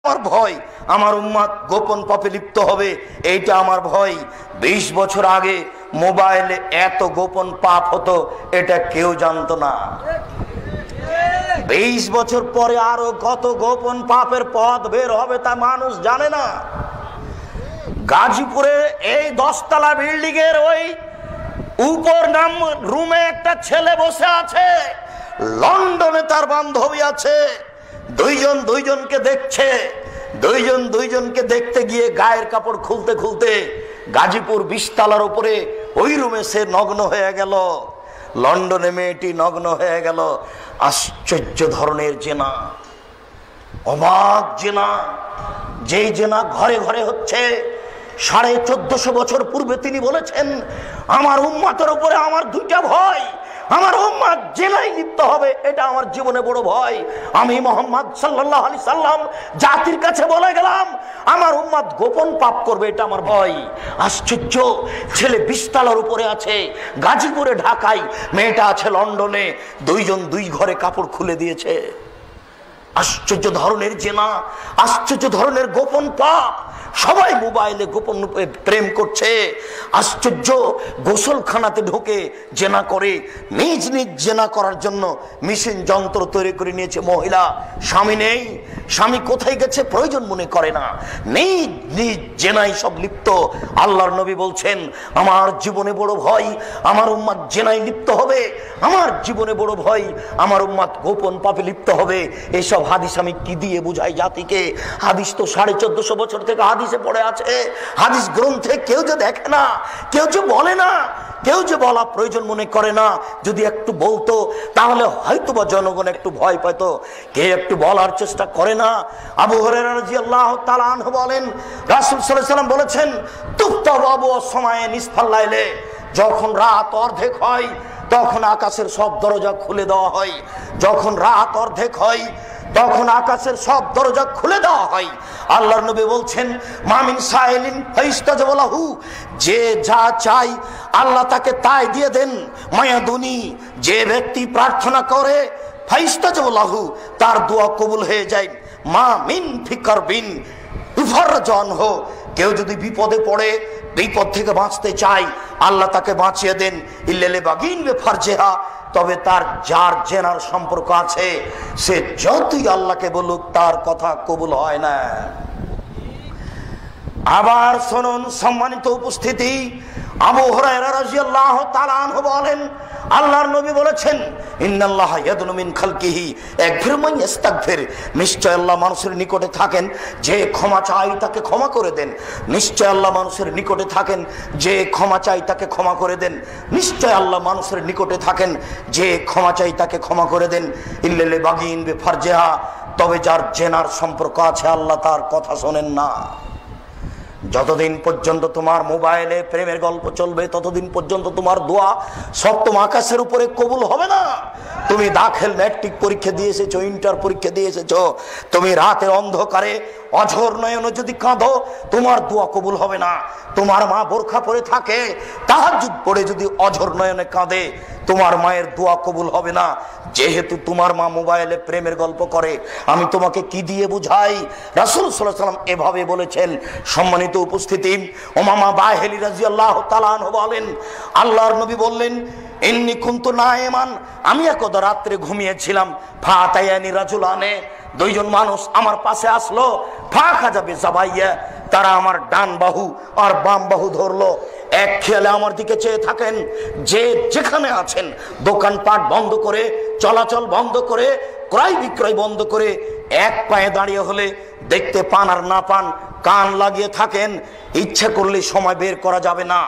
আমার ভয় আমার উম্মত গোপন পাপে লিপ্ত হবে, এইটা আমার ভয়। 20 বছর আগে মোবাইলে এত গোপন পাপ হতো এটা কেউ জানতো না। 20 বছর পরে আরো কত গোপন পাপের পথ বের হবে তা মানুষ জানে না। গাজীপুরে এই 10 তলা বিল্ডিং এর ওই উপর নাম রুমে একটা ছেলে বসে আছে, লন্ডনে তার বান্ধবী আছে, দুইজন দুইজনকে দেখছে। দুইজন দুইজনকে দেখতে গিয়ে গায়ের কাপড় খুলতে খুলতে গাজীপুর 20 তলার উপরে ওই রুমে সে নগ্ন হয়ে গেল। লন্ডনে মেয়েটি নগ্ন হয়ে গেল। আশ্চর্য ধরনের জেনা, অবাক জেনা, যেই জেনা ঘরে ঘরে হচ্ছে। 1450 বছর পূর্বে তিনি বলেছেন, আমার উম্মতের উপরে আমার দুইটা ভয়, আমার উম্মত জেনায় লিপ্ত হবে, এটা আমার জীবনে বড় ভয়। আমি মুহাম্মদ সাল্লাল্লাহু আলাইহি সাল্লাম জাতির কাছে বলে গেলাম, আমার উম্মত গোপন পাপ করবে, এটা আমার ভয়। আশ্চর্য, ছেলে 20 তলার উপরে আছে গাজীপুরে, ঢাকায়, মেয়েটা আছে লন্ডনে, দুইজন দুই ঘরে কাপড় খুলে দিয়েছে। আশ্চর্য ধরনের জেনা, আশ্চর্য ধরনের গোপন পাপ। সবাই মোবাইলে গোপন প্রেম করছে। আশ্চর্য, গোসলখানাতে ঢুকে জেনা করে, নিজ নিজ জেনা করার জন্য মেশিন যন্ত্র তৈরি করে নিয়েছে মহিলা। স্বামী নেই, স্বামী কোথায় গেছে প্রয়োজন মনে করে না, নিজ নিজ জেনাই সব লিপ্ত। আল্লাহর নবী বলছেন, আমার জীবনে বড় ভয় আমার উম্মত জেনায় লিপ্ত হবে, আমার জীবনে বড় ভয় আমার উম্মত গোপন পাপে লিপ্ত হবে। এইসব হাদিস আমি কি দিয়ে বুঝাই জাতিকে? হাদিস তো 1450 বছর থেকে হাদিসে পড়ে আছে, হাদিস গ্রন্থে কেউ যে দেখে না, কেউ যে বলে না, কেউ যে বলা প্রয়োজন মনে করে না। যদি একটু বলতো তাহলে হয়তো বা জনগণ একটু ভয় পেত, কে একটু বলার চেষ্টা করে না। আবু হুরায়রা রাদিয়াল্লাহু তাআলা আনহু বলেন, রাসূল সাল্লাল্লাহু আলাইহি ওয়াসাল্লাম বলেছেন, তুফতাহু আবওয়াবুস সামায়ে নিসফাল লাইলে, যখন রাত অর্ধেক হয় তখন আকাশের সব দরজা খুলে দেওয়া হয়। যখন রাত অর্ধেক হয় তখন আকাশের সব দরজা খুলে দেওয়া হয়। আল্লাহর নবী বলছেন, মামিন সাইলিন ফাইস্তাজাবু লাহু, যে যা চাই আল্লাহ তাকে তাই দিয়ে দেন। মায়াদুনি, যে ব্যক্তি প্রার্থনা করে ফাইস্তাজাবু লাহু, তার দোয়া কবুল হয়ে যায়। মা মিন ফিকারবিন ইফারজান হো, কেউ যদি বিপদে পড়ে, বিপদ থেকে বাঁচতে চায়, আল্লাহ তাকে বাঁচিয়ে দেন। ইল্লাল বাগিন বে ফারজেহা, তবে তার যার জেনার সম্পর্ক আছে সে যতই আল্লাহকে বলুক তার কথা কবুল হয় না। আবার শুনুন সম্মানিত উপস্থিতি, আবু হুরায়রা রাদিয়াল্লাহু তাআলা আনহু বলেন, আল্লাহর নবী বলেছেন, ইন্নাল্লাহা ইয়াদনু মিন খালকিহি ইয়াগফিরু মান ইস্তাগফির, নিশ্চয় আল্লাহ মানুষের নিকটে থাকেন যে ক্ষমা চায় তাকে ক্ষমা করে দেন। নিশ্চয় আল্লাহ মানুষের নিকটে থাকেন যে ক্ষমা চায় তাকে ক্ষমা করে দেন। নিশ্চয় আল্লাহ মানুষের নিকটে থাকেন যে ক্ষমা চায় তাকে ক্ষমা করে দেন। ইল্লাল বাগিন বে ফারজেহা, তবে যার জেনার সম্পর্ক আছে আল্লাহ তার কথা শোনেন না। যতদিন পর্যন্ত তোমার মোবাইলে প্রেমের গল্প চলবে ততদিন পর্যন্ত তোমার দোয়া সপ্তম আকাশের উপরে কবুল হবে না। তুমি দাখিল ম্যাট্রিক পরীক্ষা দিয়ে এসেছো, ইন্টার পরীক্ষা দিয়ে এসেছো, তুমি রাতে অন্ধকারে অঝোর নয়নে যদি কাঁদো তোমার দোয়া কবুল হবে না। তোমার মা বোরখা পরে থাকে, তাহাজ্জুদ পড়ে যদি অঝোর নয়নে কাঁদে তোমার মায়ের দোয়া কবুল হবে না। যেহেতু তোমার মা মোবাইলে প্রেমের গল্প করে, আমি তোমাকে কি দিয়ে বুঝাই? রাসূল সাল্লাল্লাহু আলাইহি ওয়াসাল্লাম এভাবে বলেছেন। সম্মানিত উপস্থিতি, উমামা বাহিলি রাদিয়াল্লাহু তাআলা আনহু বলেন, আল্লাহর নবী বললেন, ইন্নী কুনতু নাইমান, আমি একদা রাত্রে ঘুমিয়েছিলাম, ফাতায়ানি রাজুলানে, দুইজন মানুষ আমার পাশে আসলো, ফাঁকা যাবে জাবাইয়া, তারা আমার ডান বাহু আর বাম বাহু ধরলো, এক খেয়ালে আমার দিকে চেয়ে থাকেন। যে যেখানে আছেন দোকানপাট বন্ধ করে, চলাচল বন্ধ করে, ক্রয় বিক্রয় বন্ধ করে, এক পায়ে দাঁড়িয়ে হলে দেখতে পান আর না পান কান লাগিয়ে থাকেন। ইচ্ছা করলে সময় বের করা যাবে না,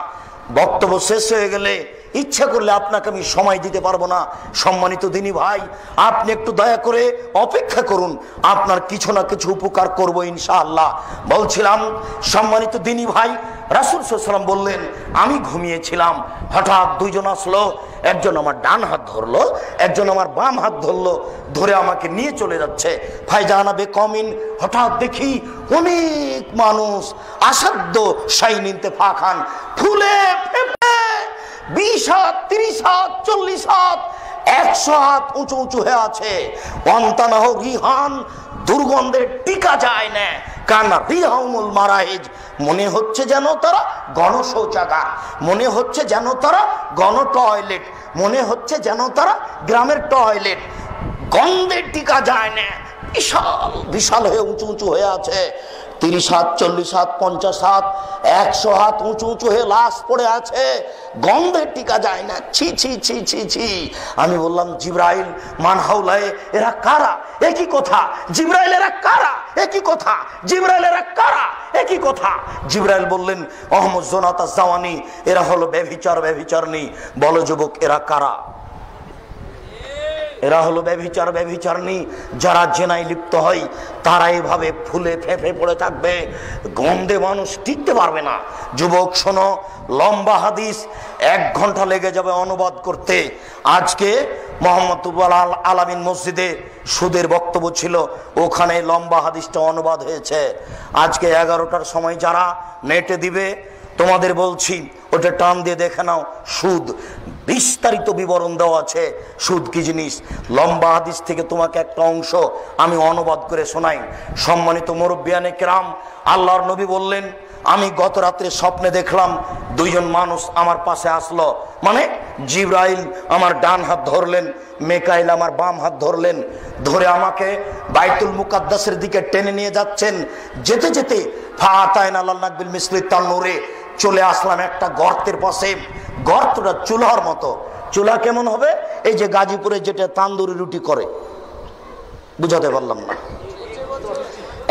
বক্তব্য শেষ হয়ে গেলে ইচ্ছা করলে আপনাকে আমি সময় দিতে পারবো না। সম্মানিত দিনী ভাই, আপনি একটু দয়া করে অপেক্ষা করুন, আপনার কিছু না কিছু উপকার করব ইনশাআল্লাহ। বলছিলাম সম্মানিত দিনী ভাই, রাসূল সাল্লাল্লাহু আলাইহি ওয়াসাল্লাম বললেন, আমি ঘুমিয়েছিলাম, হঠাৎ দুইজন আসলো, একজন আমার ডান হাত ধরলো, একজন আমার বাম হাত ধরলো, ধরে আমাকে নিয়ে চলে যাচ্ছে। ফাইজানা বেকমিন, হঠাৎ দেখি অনেক মানুষ, আসাধ্য শাইনিনতে ফাখান, ফুলে ফেপে 20 হাত, 30 হাত, 40 হাত, 100 হাত উঁচু উঁচু হয়ে আছে। অন্তানাহ রিহান, দুর্গন্ধে টিকা যায় না। কানারিহাউমুল মারাহিজ, মনে হচ্ছে যেন তারা গণশৌচাগার, মনে হচ্ছে যেন তারা গণ টয়লেট, মনে হচ্ছে যেন তারা গ্রামের টয়লেট। গন্ধে টিকা যায় না, বিশাল বিশাল হয়ে উঁচু উঁচু হয়ে আছে, 30 হাত 40 হাত 50 হাত 100 হাত উঁচু উঁচু হয়ে লাশ পড়ে আছে, গন্ধে টিকা যায় না। ছি ছি ছি ছি ছি। আমি বললাম জিবরাইল মান হাউলায়ে, এরা কারা? একই কথা। জিবরাইল এরা কারা? একই কথা। জিবরাইল এরা কারা? একই কথা। জিবরাইল বললেন আহমদ জোনাতা জাওয়ানি, এরা হলো ব্যভিচার ব্যভিচারনী। বলো যুবক এরা কারা? এরা হলো ব্যভিচার ব্যভিচারনী। যারা জেনায় লিপ্ত হয় তারা এভাবে ফুলে ফেঁপে পড়ে থাকবে, গন্ধে মানুষ টিকতে পারবে না। যুবক শোনো, লম্বা হাদিস, 1 ঘন্টা লেগে যাবে অনুবাদ করতে। আজকে মোহাম্মদুল আলামিন মসজিদে সুদের বক্তব্য ছিল, ওখানে লম্বা হাদিসটা অনুবাদ হয়েছে। আজকে 11টার সময় যারা নেটে দিবে তোমাদের বলছি ওটা টান দিয়ে দেখে নাও। সুদ বিস্তারিত বিবরণ দেওয়া আছে, সুদ কি জিনিস। লম্বা হাদিস থেকে তোমাকে একটা অংশ আমি অনুবাদ করে শোনাই। সম্মানিত মুরব্বিয়ানে কেরাম, আল্লাহর নবী বললেন আমি গত রাত্রে স্বপ্নে দেখলাম 2 জন মানুষ আমার পাশে আসলো, মানে জিবরাইল আমার ডান হাত ধরলেন, মেকাইল আমার বাম হাত ধরলেন, ধরে আমাকে বাইতুল মুকাদ্দাসের দিকে টেনে নিয়ে যাচ্ছেন। যেতে যেতে ফাতাইন আল্লাহ নাকবিল মিসলি তান্নুরে চলে আসলাম একটা গর্তের পাশে। গর্তটা চুলার মতো। চুলা কেমন হবে? এই যে গাজীপুরে যেটা তান্দুরি রুটি করে, বুঝাতে পারলাম না,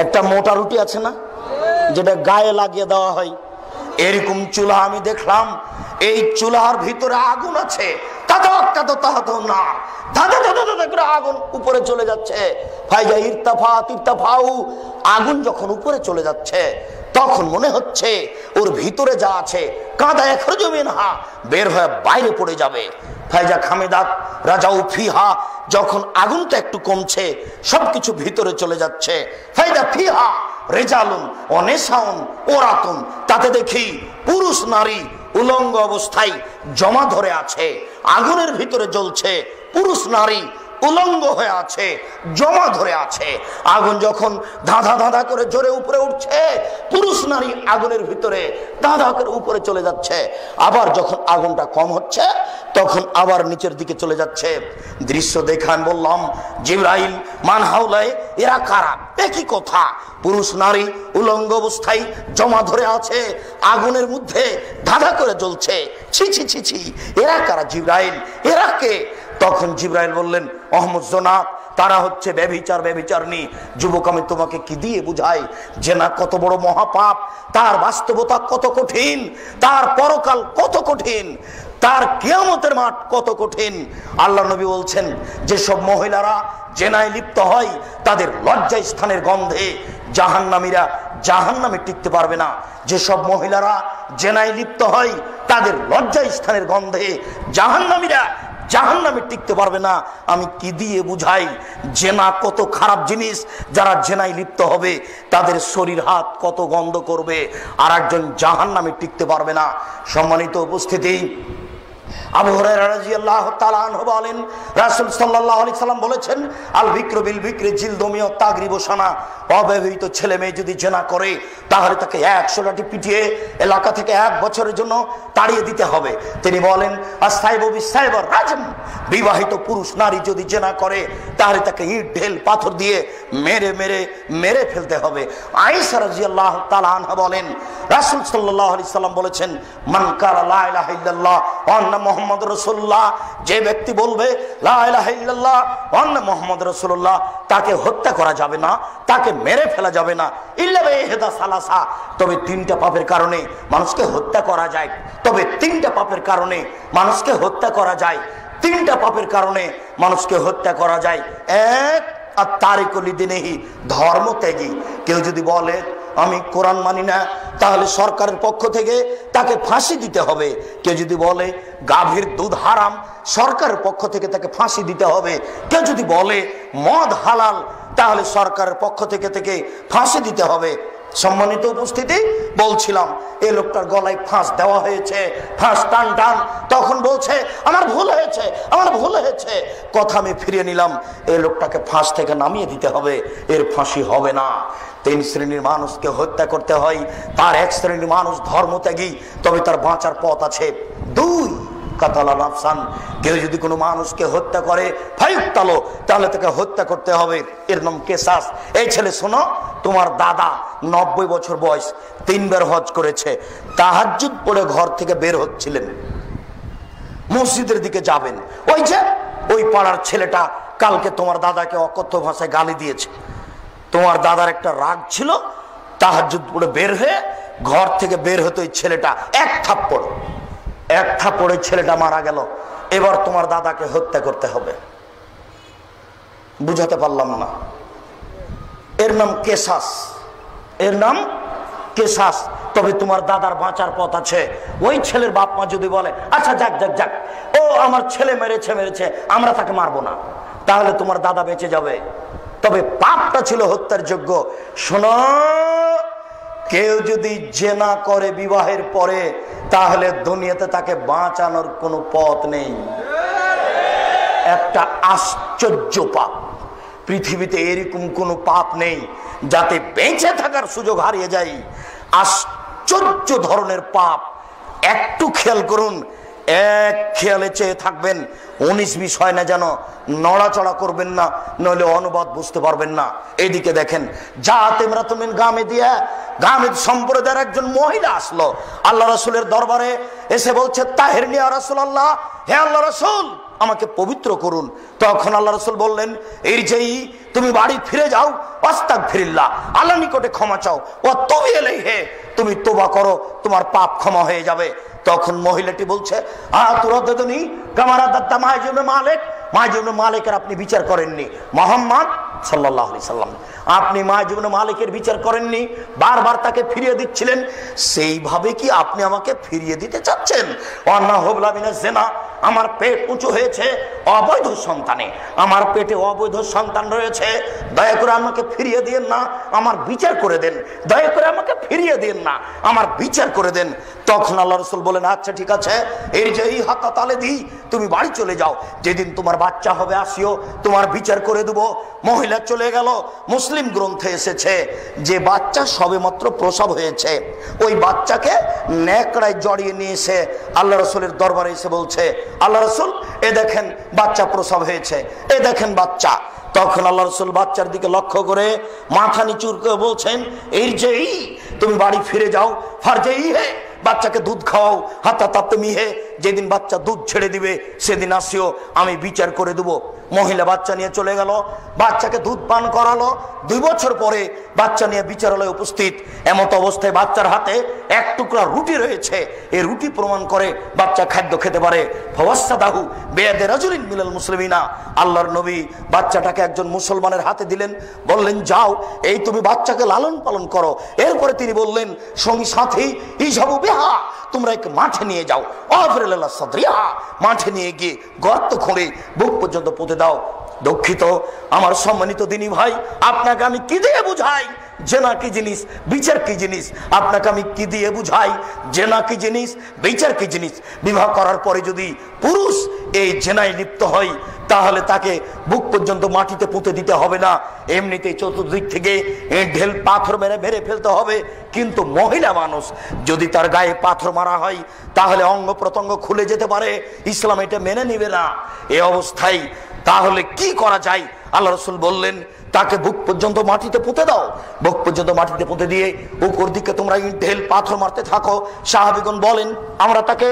একটা মোটা রুটি আছে না যেটা গায়ে লাগিয়ে দেওয়া হয়, এরকম চুলা আমি দেখলাম। এই চুলার ভিতরে আগুন আছে, আগুন উপরে চলে যাচ্ছে। আগুন যখন উপরে চলে যাচ্ছে তখন মনে হচ্ছে ওর ভিতরে যা আছে কাদা এখরজু মিনহা, বের হয়ে বাইরে পড়ে যাবে। ফাইজা খামেদাত রাজাউ ফিহা, যখন আগুনটা একটু কমছে সবকিছু ভিতরে চলে যাচ্ছে। ফাইদা ফিহা রেজালুন অনেসাউন ওরাতুন, তাতে দেখি পুরুষ নারী উলঙ্গ অবস্থায় জমা ধরে আছে, আগুনের ভিতরে জ্বলছে, পুরুষ নারী উলঙ্গ হয়ে আছে, জমা ধরে আছে। আগুন যখন ধাঁধা ধাঁধা করে জোরে উপরে উঠছে, পুরুষ নারী আগুনের ভিতরে ধাঁধা করে উপরে চলে যাচ্ছে। আবার যখন আগুনটা কম হচ্ছে তখন আবার নিচের দিকে চলে যাচ্ছে। দৃশ্য দেখান বললাম জিবরাইল মান হাউলায়ে, এরা কারা? একই কথা। পুরুষ নারী উলঙ্গ অবস্থায় জমা ধরে আছে, আগুনের মধ্যে ধাঁধা করে জ্বলছে। ছি ছি ছি ছি, এরা কারা জিবরাইল? এরা কে? তখন জিবরাইল বললেন আহমদ জোনাত, তারা হচ্ছে ব্যভিচার ব্যভিচারনী। যুবক আমি তোমাকে কি দিয়ে বুঝাই যে না কত বড় মহাপাপ, তার বাস্তবতা কত কঠিন, তার পরকাল কত কঠিন, তার কিয়ামতের মাঠ কত কঠিন। আল্লাহ নবী বলছেন যেসব মহিলারা জেনায় লিপ্ত হয় তাদের লজ্জা স্থানের গন্ধে জাহান্নামীরা জাহান্নামে টিকতে পারবে না। যেসব মহিলারা জেনায় লিপ্ত হয় তাদের লজ্জা স্থানের গন্ধে জাহান্নামীরা জাহান্নামে টিকতে পারবে না। আমি কি দিয়ে বুঝাই জেনা কত খারাপ জিনিস, যারা জেনায় লিপ্ত হবে তাদের শরীর হাত কত গন্ধ করবে, আর একজন জাহান্নামে টিকতে পারবে না। সম্মানিত উপস্থিতি, আবু হুরায়রা রাদিয়াল্লাহু তাআলা আনহু বলেন রাসূল সাল্লাল্লাহু আলাইহি সাল্লাম বলেছেন আল বিকরু বিল বিকরি জিলদুমিয়া তাগরিবু সানা, অবিবাহিত ছেলে মেয়ে যদি জেনা করে তাহলে তাকে 100 লাঠি পিটিয়ে এলাকা থেকে 1 বছরের জন্য তাড়িয়ে দিতে হবে। তিনি বলেন আস-সাইবু বিস-সাইবার রাজম, বিবাহিত পুরুষ নারী যদি জেনা করে তাহলে তাকে ইট ঢেল পাথর দিয়ে মেরে মেরে মেরে ফেলতে হবে। আয়েশা রাদিয়াল্লাহু তাআলা আনহা বলেন রাসূল সাল্লাল্লাহু আলাইহি সাল্লাম বলেছেন মান কালা লা ইলাহা ইল্লাল্লাহ ওয়া আন্না মুহাম্মাদুর রাসূলুল্লাহ, যে ব্যক্তি বলবে লা ইলাহা ইল্লাল্লাহ ওয়া আন্না মুহাম্মাদুর রাসূলুল্লাহ, তাকে হত্যা করা যাবে না, তাকে মেরে ফেলা যাবে না। ইল্লা বিহিদা সালাসা, তবে 3টা পাপের কারণে মানুষকে হত্যা করা যায়। তবে 3টা পাপের কারণে মানুষকে হত্যা করা যায়। 3টা পাপের কারণে মানুষকে হত্যা করা যায়। 1 আত-তারিকু লিদিনিহি, ধর্মত্যাগী। কেউ যদি বলে আমি কোরআন মানি না তাহলে সরকারের পক্ষ থেকে তাকে ফাঁসি দিতে হবে। কেউ যদি বলে গাভীর দুধ হারাম, সরকারের পক্ষ থেকে তাকে ফাঁসি দিতে হবে। কেউ যদি বলে মদ হালাল, তাহলে সরকারের পক্ষ থেকে ফাঁসি দিতে হবে। সম্মানিত উপস্থিতি, বলছিলাম এই লোকটার গলায় ফাঁস দেওয়া হয়েছে, ফাঁস টান টান। তখন বলছে আমার ভুল হয়েছে, আমার ভুল হয়েছে। কথা আমি ফিরিয়ে নিলাম, এই লোকটাকে ফাঁস থেকে নামিয়ে দিতে হবে, এর ফাঁসি হবে না। 3 শ্রেণীর মানুষকে হত্যা করতে হয়, তার 1 শ্রেণীর মানুষ ধর্মত্যাগী, তবে তার বাঁচার পথ আছে। 2 কাতালা নাফসান, কেউ যদি কোনো মানুষকে হত্যা করে ফায়ুক্তালো, তাহলে তাকে হত্যা করতে হবে, এর নাম কেসাস। এই ছেলে শোনো, তোমার দাদা 90 বছর বয়স, 3 বার হজ করেছে, তাহাজ্জুদ পড়ে ঘর থেকে বের হচ্ছিলেন, মসজিদের দিকে যাবেন, ওই যে ওই পাড়ার ছেলেটা কালকে তোমার দাদাকে অকথ্য ভাষায় গালি দিয়েছে, তোমার দাদার একটা রাগ ছিল, তাহাজ্জুদ পড়ে বের হয়ে ঘর থেকে বের হতে ওই ছেলেটা এক থাপ্পড়ে ছেলেটা মারা গেল। এবার তোমার দাদাকে হত্যা করতে হবে। বুঝাতে পারলাম না? এর নাম কেসাস, এর নাম কেসাস। তবে তোমার দাদার বাঁচার পথ আছে। ওই ছেলের বাপ মা যদি বলে আচ্ছা যাক যাক যাক, ও আমার ছেলে মেরেছে, আমরা তাকে মারবো না, তাহলে তোমার দাদা বেঁচে যাবে। তবে পাপটা ছিল হত্যার যোগ্য। শোনো, কেউ যদি জেনা করে বিবাহের পরে, তাহলে দুনিয়াতে তাকে বাঁচানোর কোনো পথ নেই। একটা আশ্চর্য পাপ, পৃথিবীতে এরকম কোনো পাপ নেই যাতে বেঁচে থাকার সুযোগ হারিয়ে যায়। আশ্চর্য ধরনের পাপ। একটু খেয়াল করুন, এক খেয়ালে চেয়ে থাকবেন, 19-20 হয় না যেন, নড়াচড়া করবেন না, নইলে অনুবাদ বুঝতে পারবেন না। এইদিকে দেখেন, গামেদ সম্প্রদায়ের একজন মহিলা আসলো আল্লাহ রাসূলের দরবারে, এসে বলছে তাহেরনি ইয়া রাসূলুল্লাহ, হে আল্লাহ রাসূল আমাকে পবিত্র করুন। তখন আল্লাহ রাসূল বললেন, এই যেই তুমি বাড়ি ফিরে যাও, আস্তাগফিরুল্লাহ, আল্লাহর নিকটে ক্ষমা চাও, ও তুবি ইলাইহি, তুমি তওবা করো, তোমার পাপ ক্ষমা হয়ে যাবে। তখন মহিলাটি বলছে আতুরাদুনি কামারা দাত্তা মাইজুবে মালিক, মাইজুবে মালিকের আপনি বিচার করেননি, মুহাম্মদ সাল্লাল্লাহু আলাইহি সাল্লাম আপনি মাইজুবে মালিকের বিচার করেননি, বারবার তাকে ফিরিয়ে দিচ্ছিলেন, সেইভাবে কি আপনি আমাকে ফিরিয়ে দিতে চাচ্ছেন? ওয়ান্না হুবলা মিনাজ জিনা, আমার পেট উঁচু হয়েছে অবৈধ সন্তানে, আমার পেটে অবৈধ সন্তান রয়েছে, দয়া করে আমাকে ফিরিয়ে দিন না, আমার বিচার করে দেন, দয়া করে আমাকে ফিরিয়ে দিন না, আমার বিচার করে দেন। তখন আল্লাহ রাসূল বলেন আচ্ছা ঠিক আছে, এই যে এই হাতা তালে দি, তুমি বাড়ি চলে যাও, যেদিন তোমার বাচ্চা হবে আসিও, তোমার বিচার করে দেবো। মহিলা চলে গেল। মুসলিম গ্রন্থে এসেছে যে বাচ্চা সবেমাত্র প্রসব হয়েছে, ওই বাচ্চাকে নেকড়ায় জড়িয়ে নিয়ে এসে আল্লাহ রাসূলের দরবারে এসে বলছে আল্লাহ রাসূল এ দেখেন বাচ্চা প্রসব হয়েছে, এ দেখেন বাচ্চা। তখন আল্লাহ রাসূল বাচ্চার দিকে লক্ষ্য করে মাথা নিচু করে বলছেন, এই যে তুমি বাড়ি ফিরে যাও, ফারজেই হে, বাচ্চাকে দুধ খাওয়াও, হাতা তাতে মিহে, যেদিন বাচ্চা দুধ ছেড়ে দিবে সেদিন আসিও, আমি বিচার করে দেবো। মহিলা বাচ্চা নিয়ে চলে গেল, বাচ্চাকে দুধ পান করালো। 2 বছর পরে বাচ্চা নিয়ে বিচারালয়ে উপস্থিত, এমত অবস্থায় বাচ্চার হাতে এক টুকরা রুটি রয়েছে। এই রুটি প্রমাণ করে বাচ্চা খাদ্য খেতে পারে। ফাওয়াসাদাহু বিয়াদি রাজুলিন মিনাল মুসলিমিনা, আল্লাহর নবী বাচ্চাটাকে একজন মুসলমানের হাতে দিলেন, বললেন যাও এই তুমি বাচ্চাকে লালন পালন করো। এরপরে তিনি বললেন সঙ্গী সাথী ইজাবু বিহা, তোমরা একে মাঠে নিয়ে যাও, আফরিল্লাহ সাদরিহা, মাঠে নিয়ে গিয়ে গর্ত খুঁড়ে বুক পর্যন্ত পুঁতে দাও। দুঃখিত আমার সম্মানিত দিনী ভাই, আপনাকে আমি কি দিয়ে বুঝাই জেনা কি জিনিস, বিচার কি জিনিস? আপনাকে আমি কি দিয়ে বুঝাই জেনা কি জিনিস, বিচার কি জিনিস? বিবাহ করার পরে যদি পুরুষ এই জেনায় লিপ্ত হয়, তাহলে তাকে বুক পর্যন্ত মাটিতে পুঁতে দিতে হবে না, এমনিতেই চতুর্দিক থেকে ঢেল পাথর মেরে ফেলতে হবে। কিন্তু মহিলা মানুষ যদি তার গায়ে পাথর মারা হয়, তাহলে অঙ্গ প্রত্যঙ্গ খুলে যেতে পারে, ইসলাম এটা মেনে নিবে না। এই অবস্থায় তাহলে কি করা যায়? আল্লাহ রাসূল বললেন তাকে বুক পর্যন্ত মাটিতে পুঁতে দাও। বুক পর্যন্ত মাটিতে পুঁতে দিয়ে উপর দিকে তোমরা ঢেল পাথর মারতে থাকো। সাহাবীগণ বলেন আমরা তাকে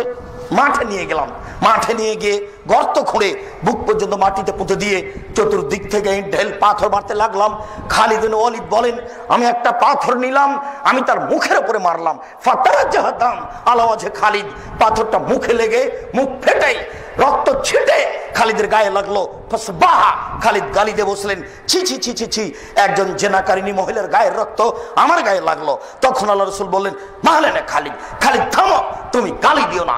মাঠে নিয়ে গেলাম, মাঠে নিয়ে গিয়ে গর্ত খুঁড়ে বুক পর্যন্ত মাটিতে পুঁতে দিয়ে চতুর্দিক থেকে ঢেল পাথর মারতে লাগলাম। খালিদ বিন ওয়ালিদ বলেন আমি একটা পাথর নিলাম, আমি তার মুখের উপরে মারলাম, ফাতারাজ্জাহাদাম আলা ওয়াজহি খালিদ, পাথরটা মুখে লেগে মুখ ফেটে রক্ত ছিটে খালিদের গায়ে লাগলো, খালিদ গালি দিয়ে বসলেন, ছি ছি ছি ছি ছি, একজন জেনাকারিনী মহিলার গায়ের রক্ত আমার গায়ে লাগলো। তখন আল্লাহ রাসূল বললেন, মাহলে না খালিদ, খালিদ থামো, তুমি গালি দিও না।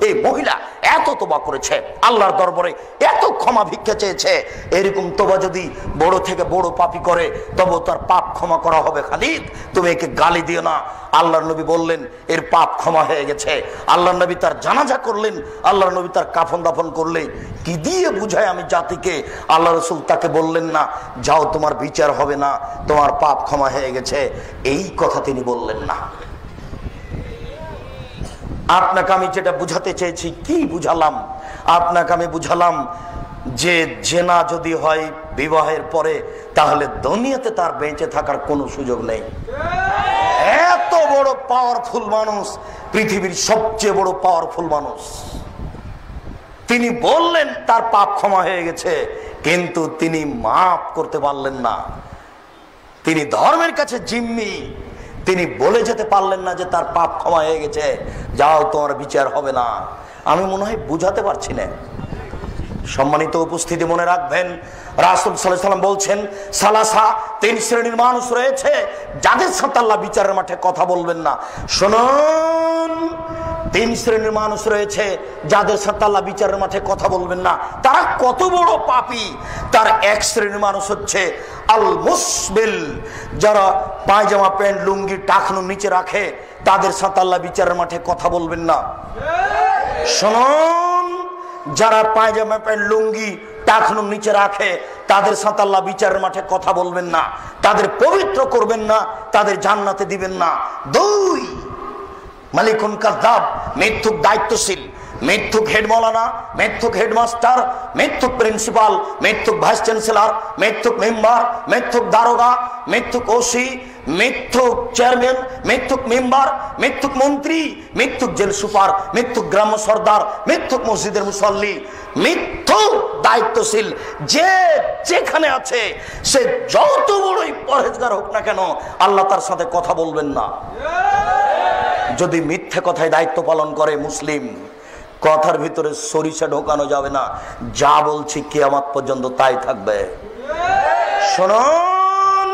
এই মহিলা এত তোবা করেছে, আল্লাহর দরবারে এত ক্ষমা ভিক্ষা চেয়েছে, এরকম তোবা যদি বড় থেকে বড় পাপী করে তবে তার পাপ ক্ষমা করা হবে। খালিদ তুমি একে গালি দিও না। আল্লাহর নবী বললেন এর পাপ ক্ষমা হয়ে গেছে। আল্লাহর নবী তার জানাজা করলেন, আল্লাহর নবী তার কাফন দাফন করলে কি দিয়ে বুঝায় আমি জাতিকে? আল্লাহ রাসূল তাকে বললেন না যাও তোমার বিচার হবে না, তোমার পাপ ক্ষমা হয়ে গেছে, এই কথা তিনি বললেন না। আপনাকে আমি যেটা বুঝাতে চেয়েছি, কি বুঝালাম আপনাকে? আমি বুঝালাম যে জেনা যদি হয় বিবাহের পরে তাহলে দুনিয়াতে তার বেঁচে থাকার কোনো সুযোগ নেই। এত বড় পাওয়ারফুল মানুষ, পৃথিবীর সবচেয়ে বড় পাওয়ারফুল মানুষ, তিনি বললেন তার পাপ ক্ষমা হয়ে গেছে, কিন্তু তিনি মাফ করতে পারলেন না। তিনি ধর্মের কাছে জিম্মি, তিনি বলে যেতে পারলেন না যে তার পাপ ক্ষমা হয়ে গেছে, যাও তোমার বিচার হবে না। আমি মনে হয় বুঝাতে পারছি না। সম্মানিত উপস্থিতি, মনে রাখবেন রাসূল সাল্লাল্লাহু আলাইহি ওয়াসাল্লাম বলছেন সালাসা, তিন শ্রেণীর মানুষ রয়েছে যাদের সাথে আল্লাহ বিচারের মাঠে কথা বলবেন না। শুনুন, তিন শ্রেণীর মানুষ রয়েছে যাদের সাথে আল্লাহ বিচারের মাঠে কথা বলবেন না। তারা কত বড় পাপী? তার এক শ্রেণীর মানুষ হচ্ছে আল মুসবিল, যারা পায়জামা প্যান্ট লুঙ্গি টাকনুর নিচে রাখে, তাদের সাথে আল্লাহ বিচারের মাঠে কথা বলবেন না। শুনুন, যারা পায়জামা প্যান্ট লুঙ্গি টাকনুর নিচে রাখে তাদের সাথে আল্লাহ বিচারের মাঠে কথা বলবেন না, তাদের পবিত্র করবেন না, তাদের জান্নাতে দিবেন না। দুই, মালিকুন কাযাব, মিথ্যুক দায়িত্বশীল, মিথ্যুক হেড মৌলানা, মিথ্যুক হেডমাস্টার, মিথ্যুক প্রিন্সিপাল, মিথ্যুক ভাইস চ্যান্সেলর, মিথ্যুক মেম্বার, মিথ্যুক দারোগা, মিথ্যুক ওসি, মিথ্যুক চেয়ারম্যান, মিথ্যুক মেম্বার, মিথ্যুক মন্ত্রী, মিথ্যুক জেল সুপার, মিথ্যুক গ্রাম্য সর্দার, মিথ্যুক মসজিদের মুসল্লি, মিথ্যুক দায়িত্বশীল, যে যেখানে আছে সে যত বড়ই পরহেজগার হোক না কেন, আল্লাহ তার সাথে কথা বলবেন না। যদি মিথ্যে কথায় দায়িত্ব পালন করে মুসলিম, কথার ভিতরে সরিষা ঢোকানো যাবে না, যা বলছি কিয়ামত পর্যন্ত তাই থাকবে। শুনুন,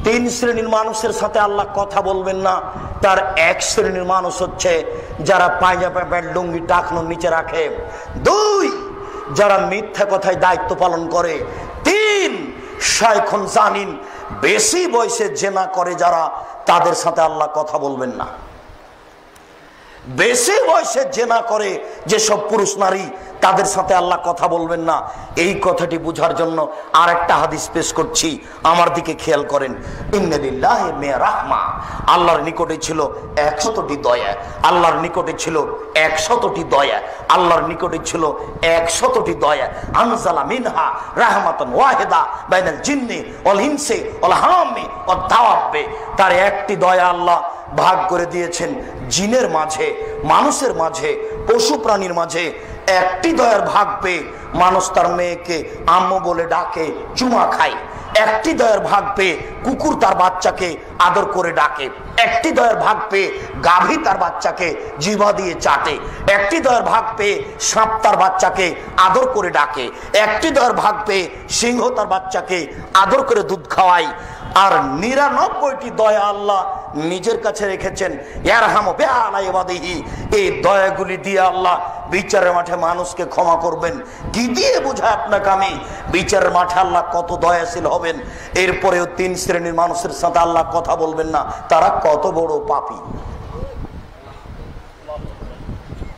তিন শ্রেণীর মানুষের সাথে আল্লাহ কথা বলবেন না। তার এক শ্রেণীর মানুষ হচ্ছে যারা পায়জামা প্যান্ট লুঙ্গি টাকনুর নিচে রাখে। দুই, যারা মিথ্যা কথায় দায়িত্ব পালন করে। তিন, শায়খুন জানিন, বেশি বয়সে জেনা করে যারা, তাদের সাথে আল্লাহ কথা বলবেন না। বেশি বয়সে জেনা করে যেসব পুরুষ নারী, তাদের সাথে আল্লাহ কথা বলবেন না। এই কথাটি বুঝার জন্য আর একটা হাদিস পেশ করছি, আমার দিকে খেয়াল করেন। ইন্নালিল্লাহি মিয়া রাহমা, আল্লাহর নিকটে ছিল 100টি দয়া, আল্লাহর নিকটে ছিল 100টি দয়া, আল্লাহর নিকটে ছিল 100টি দয়া। আনজালা মিনহা রাহমাতান ওয়াহিদা বাইনাল জিন্নি ওয়াল ইনসি ওয়াল হাম্মি ওয়াদ দাওয়াবি, তার একটি দয়া আল্লাহ ভাগ করে দিয়েছেন জিনের মাঝে, মানুষের মাঝে, পশু প্রাণীর মাঝে। একটি দয়ার ভাগ পেয়ে মানুষ তার মেয়েকে আম্মু বলে ডাকে, চুমা খায়। একটি দয়ার ভাগ পেয়ে কুকুর তার বাচ্চাকে আদর করে ডাকে। একটি দয়ার ভাগ পেয়ে গাভী তার বাচ্চাকে জিহ্বা দিয়ে চাটে। একটি দয়ার ভাগ পেয়ে সাপ তার বাচ্চাকে আদর করে ডাকে। একটি দয়ার ভাগ পেয়ে সিংহ তার বাচ্চাকে আদর করে দুধ খাওয়ায়। আর 99টি দয়া আল্লাহ নিজের কাছে রেখেছেন। ইয়ারহামু বিআলা ইবাদিহি, এই দয়াগুলি দিয়ে আল্লাহ বিচারের মাঠে মানুষকে ক্ষমা করবেন। কি দিয়ে বোঝায় আপনাকে আমি বিচারের মাঠে আল্লাহ কত দয়াশীল হবেন? এরপরেও তিন শ্রেণীর মানুষের সাথে আল্লাহ কথা বলবেন না, তারা কত বড় পাপী।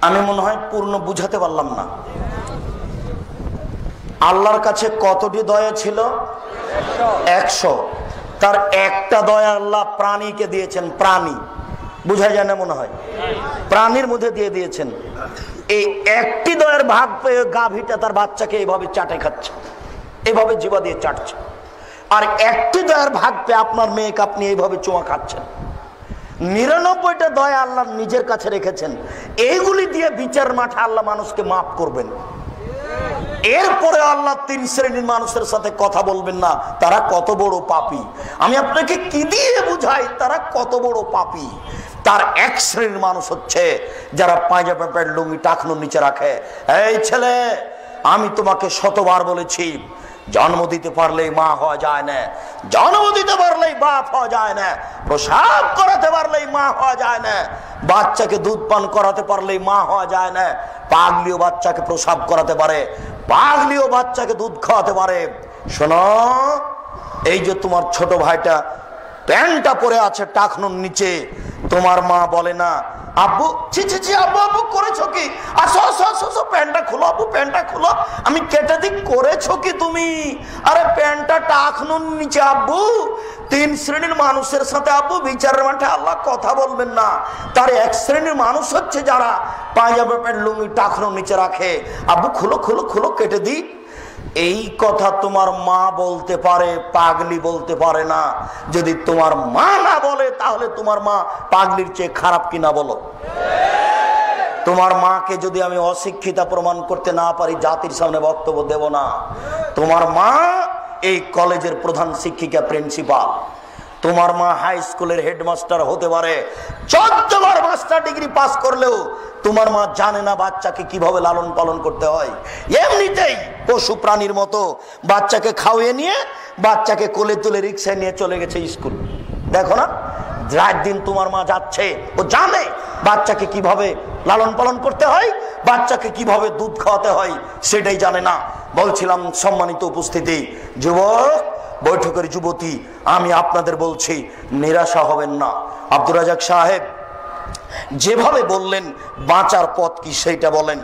আমি মনে হয় পূর্ণ বুঝাতে পারলাম না। আল্লাহর কাছে কতটি দয়া ছিল? 100। তার একটা দয়া আল্লাহ প্রাণীকে দিয়েছেন। প্রাণী বুঝা যায় না মনে হয়, প্রাণীর মধ্যে দিয়ে দিয়েছেন। এই একটি দয়ার ভাগ পেয়ে গাভীটা তার বাচ্চাকে এইভাবে চাটে খাচ্ছে, এইভাবে জিহ্বা দিয়ে চাটছে। আর একটি দয়ার ভাগ পেয়ে আপনার মেয়েকে আপনি এইভাবে চুমা খাচ্ছেন। 99টা দয়া আল্লাহ নিজের কাছে রেখেছেন। এইগুলি দিয়ে বিচার মাঠে আল্লাহ মানুষকে মাফ করবেন। এরপরে আল্লাহ তিন শ্রেণীর মানুষের সাথে কথা বলবেন না, তারা কত বড় পাপী। আমি আপনাকে কি দিয়ে বুঝাই তারা কত বড় পাপী? তার এক শ্রেণীর মানুষ হচ্ছে যারা পায়জামা প্যান্ট লুঙ্গি টাকনুর নিচে রাখে। এই ছেলে, আমি তোমাকে শতবার বলেছি, জন্ম দিতে পারলেই মা হওয়া যায় না, জন্ম দিতে পারলেই বাপ হওয়া যায় না, প্রসাব করাতে পারলেই মা হওয়া যায় না, বাচ্চাকে দুধ পান করাতে পারলেই মা হওয়া যায় না। পাগলিও বাচ্চাকে প্রসাব করাতে পারে, পাগলিও বাচ্চাকে দুধ খাওয়াতে পারে। শোনো, এই যে তোমার ছোট ভাইটা প্যান্টটা পরে আছে টাকনুর নিচে, তোমার মা বলে না আব্বু ছি ছি ছি আব্বু আব্বু করেছো কি, আসো আসো আসো আসো প্যান্টটা খুলো আব্বু, প্যান্টটা খুলো, আমি কেটে দিই, করেছো কি তুমি? আরে প্যান্টটা টাকনুর নিচে আব্বু। তিন শ্রেণীর মানুষের সাথে আব্বু বিচারের মাঠে আল্লাহ কথা বলবেন না। তার এক শ্রেণীর মানুষ হচ্ছে যারা পায়জামা প্যান্ট লুঙ্গি টাকনুর নিচে রাখে, আব্বু খুলো খুলো খুলো কেটে দিই। এই কথা তোমার মা বলতে পারে, পাগলি বলতে পারে না। যদি তোমার মা না বলে তাহলে তোমার মা পাগলির চেয়ে খারাপ কিনা বলো? তোমার মাকে যদি আমি অশিক্ষিতা প্রমাণ করতে না পারি, জাতির সামনে বক্তব্য দেব না। তোমার মা এই কলেজের প্রধান শিক্ষিকা, প্রিন্সিপাল। তোমার মা হাই স্কুলের হেডমাস্টার হতে পারে, 14 বার মাস্টার ডিগ্রি পাস করলেও তোমার মা জানে না বাচ্চাকে কিভাবে লালন পালন করতে হয়। এমনিতেই পশু প্রাণীর মতো বাচ্চাকে খাওয়িয়ে নিয়ে বাচ্চাকে কোলে তুলে রিক্সায় নিয়ে চলে গেছে স্কুল। দেখো না, রাত দিন তোমার মা যাচ্ছে, ও জানে বাচ্চাকে কিভাবে লালন পালন করতে হয়, বাচ্চাকে কিভাবে দুধ খাওয়াতে হয়, সেটাই জানে না। বলছিলাম, সম্মানিত উপস্থিতি, যুবক, বৈঠকের যুবতী, আমি আপনাদের বলছি, নিরাশা হবেন না। আব্দুর রাজাক সাহেব যেভাবে বললেন বাঁচার পথ কি সেইটা বলেন।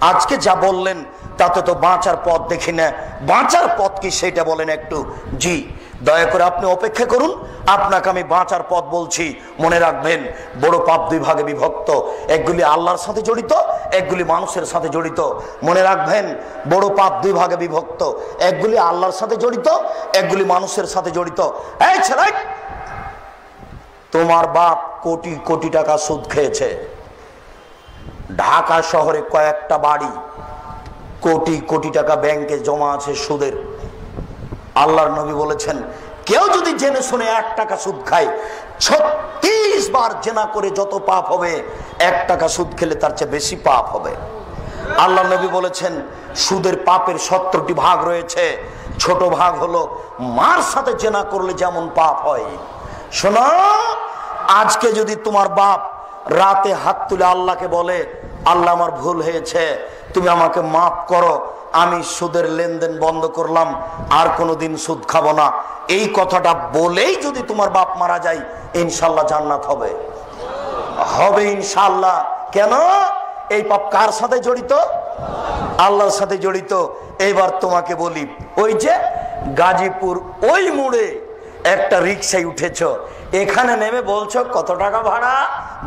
আজকে যা বললেন তাতে তো বাঁচার পথ দেখি না, বাঁচার পথ কি সেইটা বলেন একটু। জি, দয়া করে আপনি অপেক্ষা করুন, আপনাকে আমি বাঁচার পথ বলছি। মনে রাখবেন, বড় পাপ দুই ভাগে বিভক্ত, একগুলি আল্লাহর সাথে জড়িত, একগুলি মানুষের সাথে জড়িত। মনে রাখবেন, বড় পাপ দুই ভাগে বিভক্ত, একগুলি আল্লাহর সাথে জড়িত, একগুলি মানুষের সাথে জড়িত। এই ছেলে, তোমার বাপ কোটি কোটি টাকা সুদ খেয়েছে, ঢাকা শহরে কয়েকটা বাড়ি, কোটি কোটি টাকা ব্যাংকে জমা আছে সুদের। আল্লাহর নবী বলেছেন, কেউ যদি জেনে শুনে 1 টাকা সুদ খায়, 36 বার জেনা করে যত পাপ হবে, 1 টাকা সুদ খেলে তার চেয়ে বেশি পাপ হবে। আল্লাহর নবী বলেছেন, সুদের পাপের 70টি ভাগ রয়েছে। ছোট ভাগ হলো মার সাথে জেনা করলে যেমন পাপ হয়। শোনো, আজকে যদি তোমার বাপ রাতে হাত তুলে আল্লাহকে বলে, আল্লাহ আমার ভুল হয়েছে, তুমি আমাকে মাফ করো, আমি সুদের লেনদেন বন্ধ করলাম, আর কোনোদিন সুদ খাবো না, এই কথাটা বলেই যদি তোমার বাপ মারা যায়, ইনশাল্লাহ জান্নাত হবে, হবে ইনশাল্লাহ। কেন? এই পাপ কার সাথে জড়িত? আল্লাহর সাথে জড়িত। এইবার তোমাকে বলি, ওই যে গাজীপুর ওই মোড়ে একটা রিক্সায় উঠেছ, এখানে নেমে বলছো কত টাকা ভাড়া?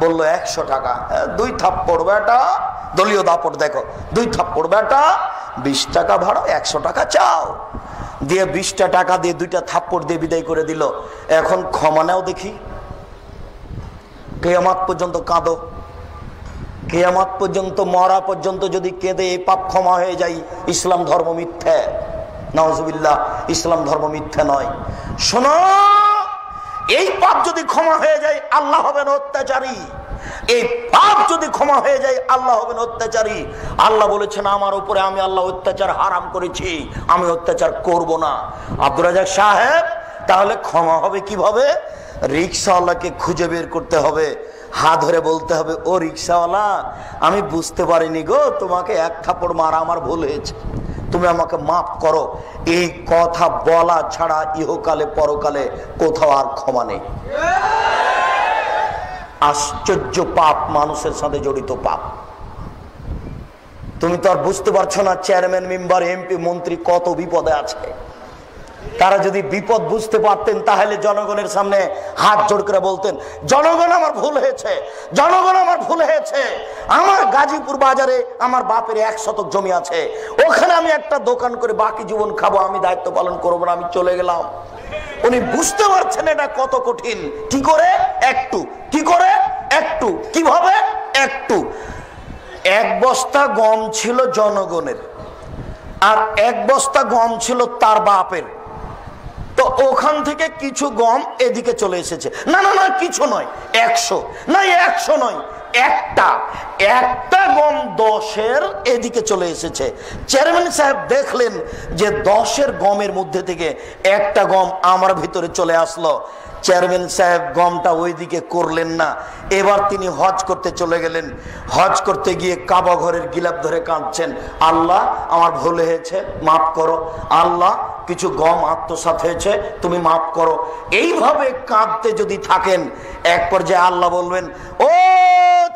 বললো 100 টাকা। 2 থাপ্পড় বেটা, দলীয় দাপট দেখো, 2 থাপ্পড় বেটা, 20 টাকা ভাড়া, 100 টাকা চাও। দিয়ে 20টা টাকা দিয়ে 2টা থাপ্পড় দিয়ে বিদায় করে দিল। এখন ক্ষমা নাও দেখি, কিয়ামত পর্যন্ত কাঁদো, কিয়ামত পর্যন্ত, মরা পর্যন্ত যদি কেঁদে এই পাপ ক্ষমা হয়ে যায়, ইসলাম ধর্ম মিথ্যা। নাউজুবিল্লাহ, ইসলাম ধর্ম মিথ্যা নয়। শোনো, এই পাপ যদি ক্ষমা হয়ে যায়, আল্লাহ হবেন অত্যাচারী। এই পাপ যদি ক্ষমা হয়ে যায়, আল্লাহ হবেন অত্যাচারী। আল্লাহ বলেছেন, আমার উপরে আমি আল্লাহ অত্যাচার হারাম করেছি, আমি অত্যাচার করব না। আব্দুর রাজাক সাহেব, তাহলে ক্ষমা হবে কিভাবে? রিক্সাওয়ালাকে খুঁজে বের করতে হবে, হাত ধরে বলতে হবে, ও রিক্সাওয়ালা, আমি বুঝতে পারিনি গো, তোমাকে 1 থাপ্পড় মারা আমার ভুল হয়েছে, তুমি আমাকে মাফ করো। এই কথা বলা ছাড়া ইহকালে পরকালে কোথাও আর ক্ষমা নেই। আশ্চর্য পাপ, মানুষের সাথে জড়িত পাপ। তুমি তো আর বুঝতে পারছো না, চেয়ারম্যান, মেম্বার, এমপি, মন্ত্রী কত বিপদে আছে। তারা যদি বিপদ বুঝতে পারতেন, তাহলে জনগণের সামনে হাত জোড় করে বলতেন, জনগণ আমার ভুল হয়েছে, জনগণ আমার ভুল হয়েছে। আমার গাজীপুর বাজারে আমার বাপের 1 শতক জমি আছে, ওখানে আমি একটা দোকান করে বাকি জীবন খাবো, আমি দায়িত্ব পালন করবো না, আমি চলে গেলাম। উনি বুঝতে পারছেন এটা কত কঠিন। কি করে? একটু। কি করে? একটু। কিভাবে? একটু। 1 বস্তা গম ছিল জনগণের, আর 1 বস্তা গম ছিল তার বাপের। তো ওখান থেকে কিছু গম এদিকে চলে এসেছে। না না না, কিছু নয়, 100 না, 100 নয়, একটা গম 10-এর এদিকে চলে এসেছে। চেয়ারম্যান সাহেব দেখলেন যে 10-এর গমের মধ্যে থেকে একটা গম আমার ভিতরে চলে আসলো। চেয়ারম্যান সাহেব গমটা ওইদিকে করলেন না, এবার তিনি হজ করতে চলে গেলেন। হজ করতে গিয়ে কাবা ঘরের গিলাপ ধরে কাঁদছেন, আল্লাহ আমার ভুল হয়েছে, মাফ করো, আল্লাহ কিছু গম আত্মসাৎ হয়েছে, তুমি মাফ করো। এইভাবে কাঁদতে যদি থাকেন, এক পর্যায়ে আল্লাহ বলবেন, ও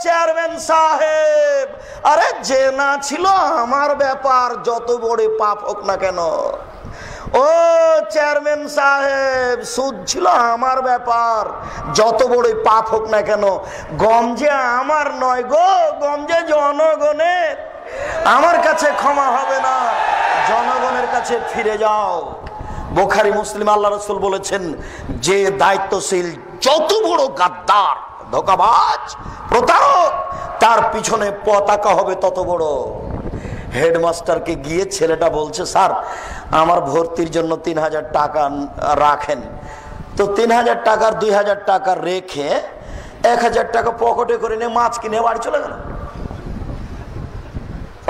চেয়ারম্যান সাহেব, আরে যে না ছিল আমার ব্যাপার, যত বড় পাপ হোক না কেন। ও চেয়ারম্যান সাহেব, সুদ ছিল আমার ব্যাপার, যত বড় পাপ হোক না কেন, গম যে আমার নয় গো, গম যে জনগণের, আমার কাছে ক্ষমা হবে না, জনগণের কাছে ফিরে যাও। বুখারী মুসলিম আল্লাহ রাসূল বলেছেন, যে দায়িত্বশীল যত বড় গাদ্দার, ধোঁকাবাজ, প্রতারক, তার পিছনে পতাকা হবে তত বড়। হেডমাস্টারকে গিয়ে ছেলেটা বলছে, স্যার আমার ভর্তির জন্য 3000 টাকা রাখেন। তো 3000 টাকার 2000 টাকা রেখে 1000 টাকা পকেটে করে নিয়ে মাছ কিনে বাড়ি চলে গেল।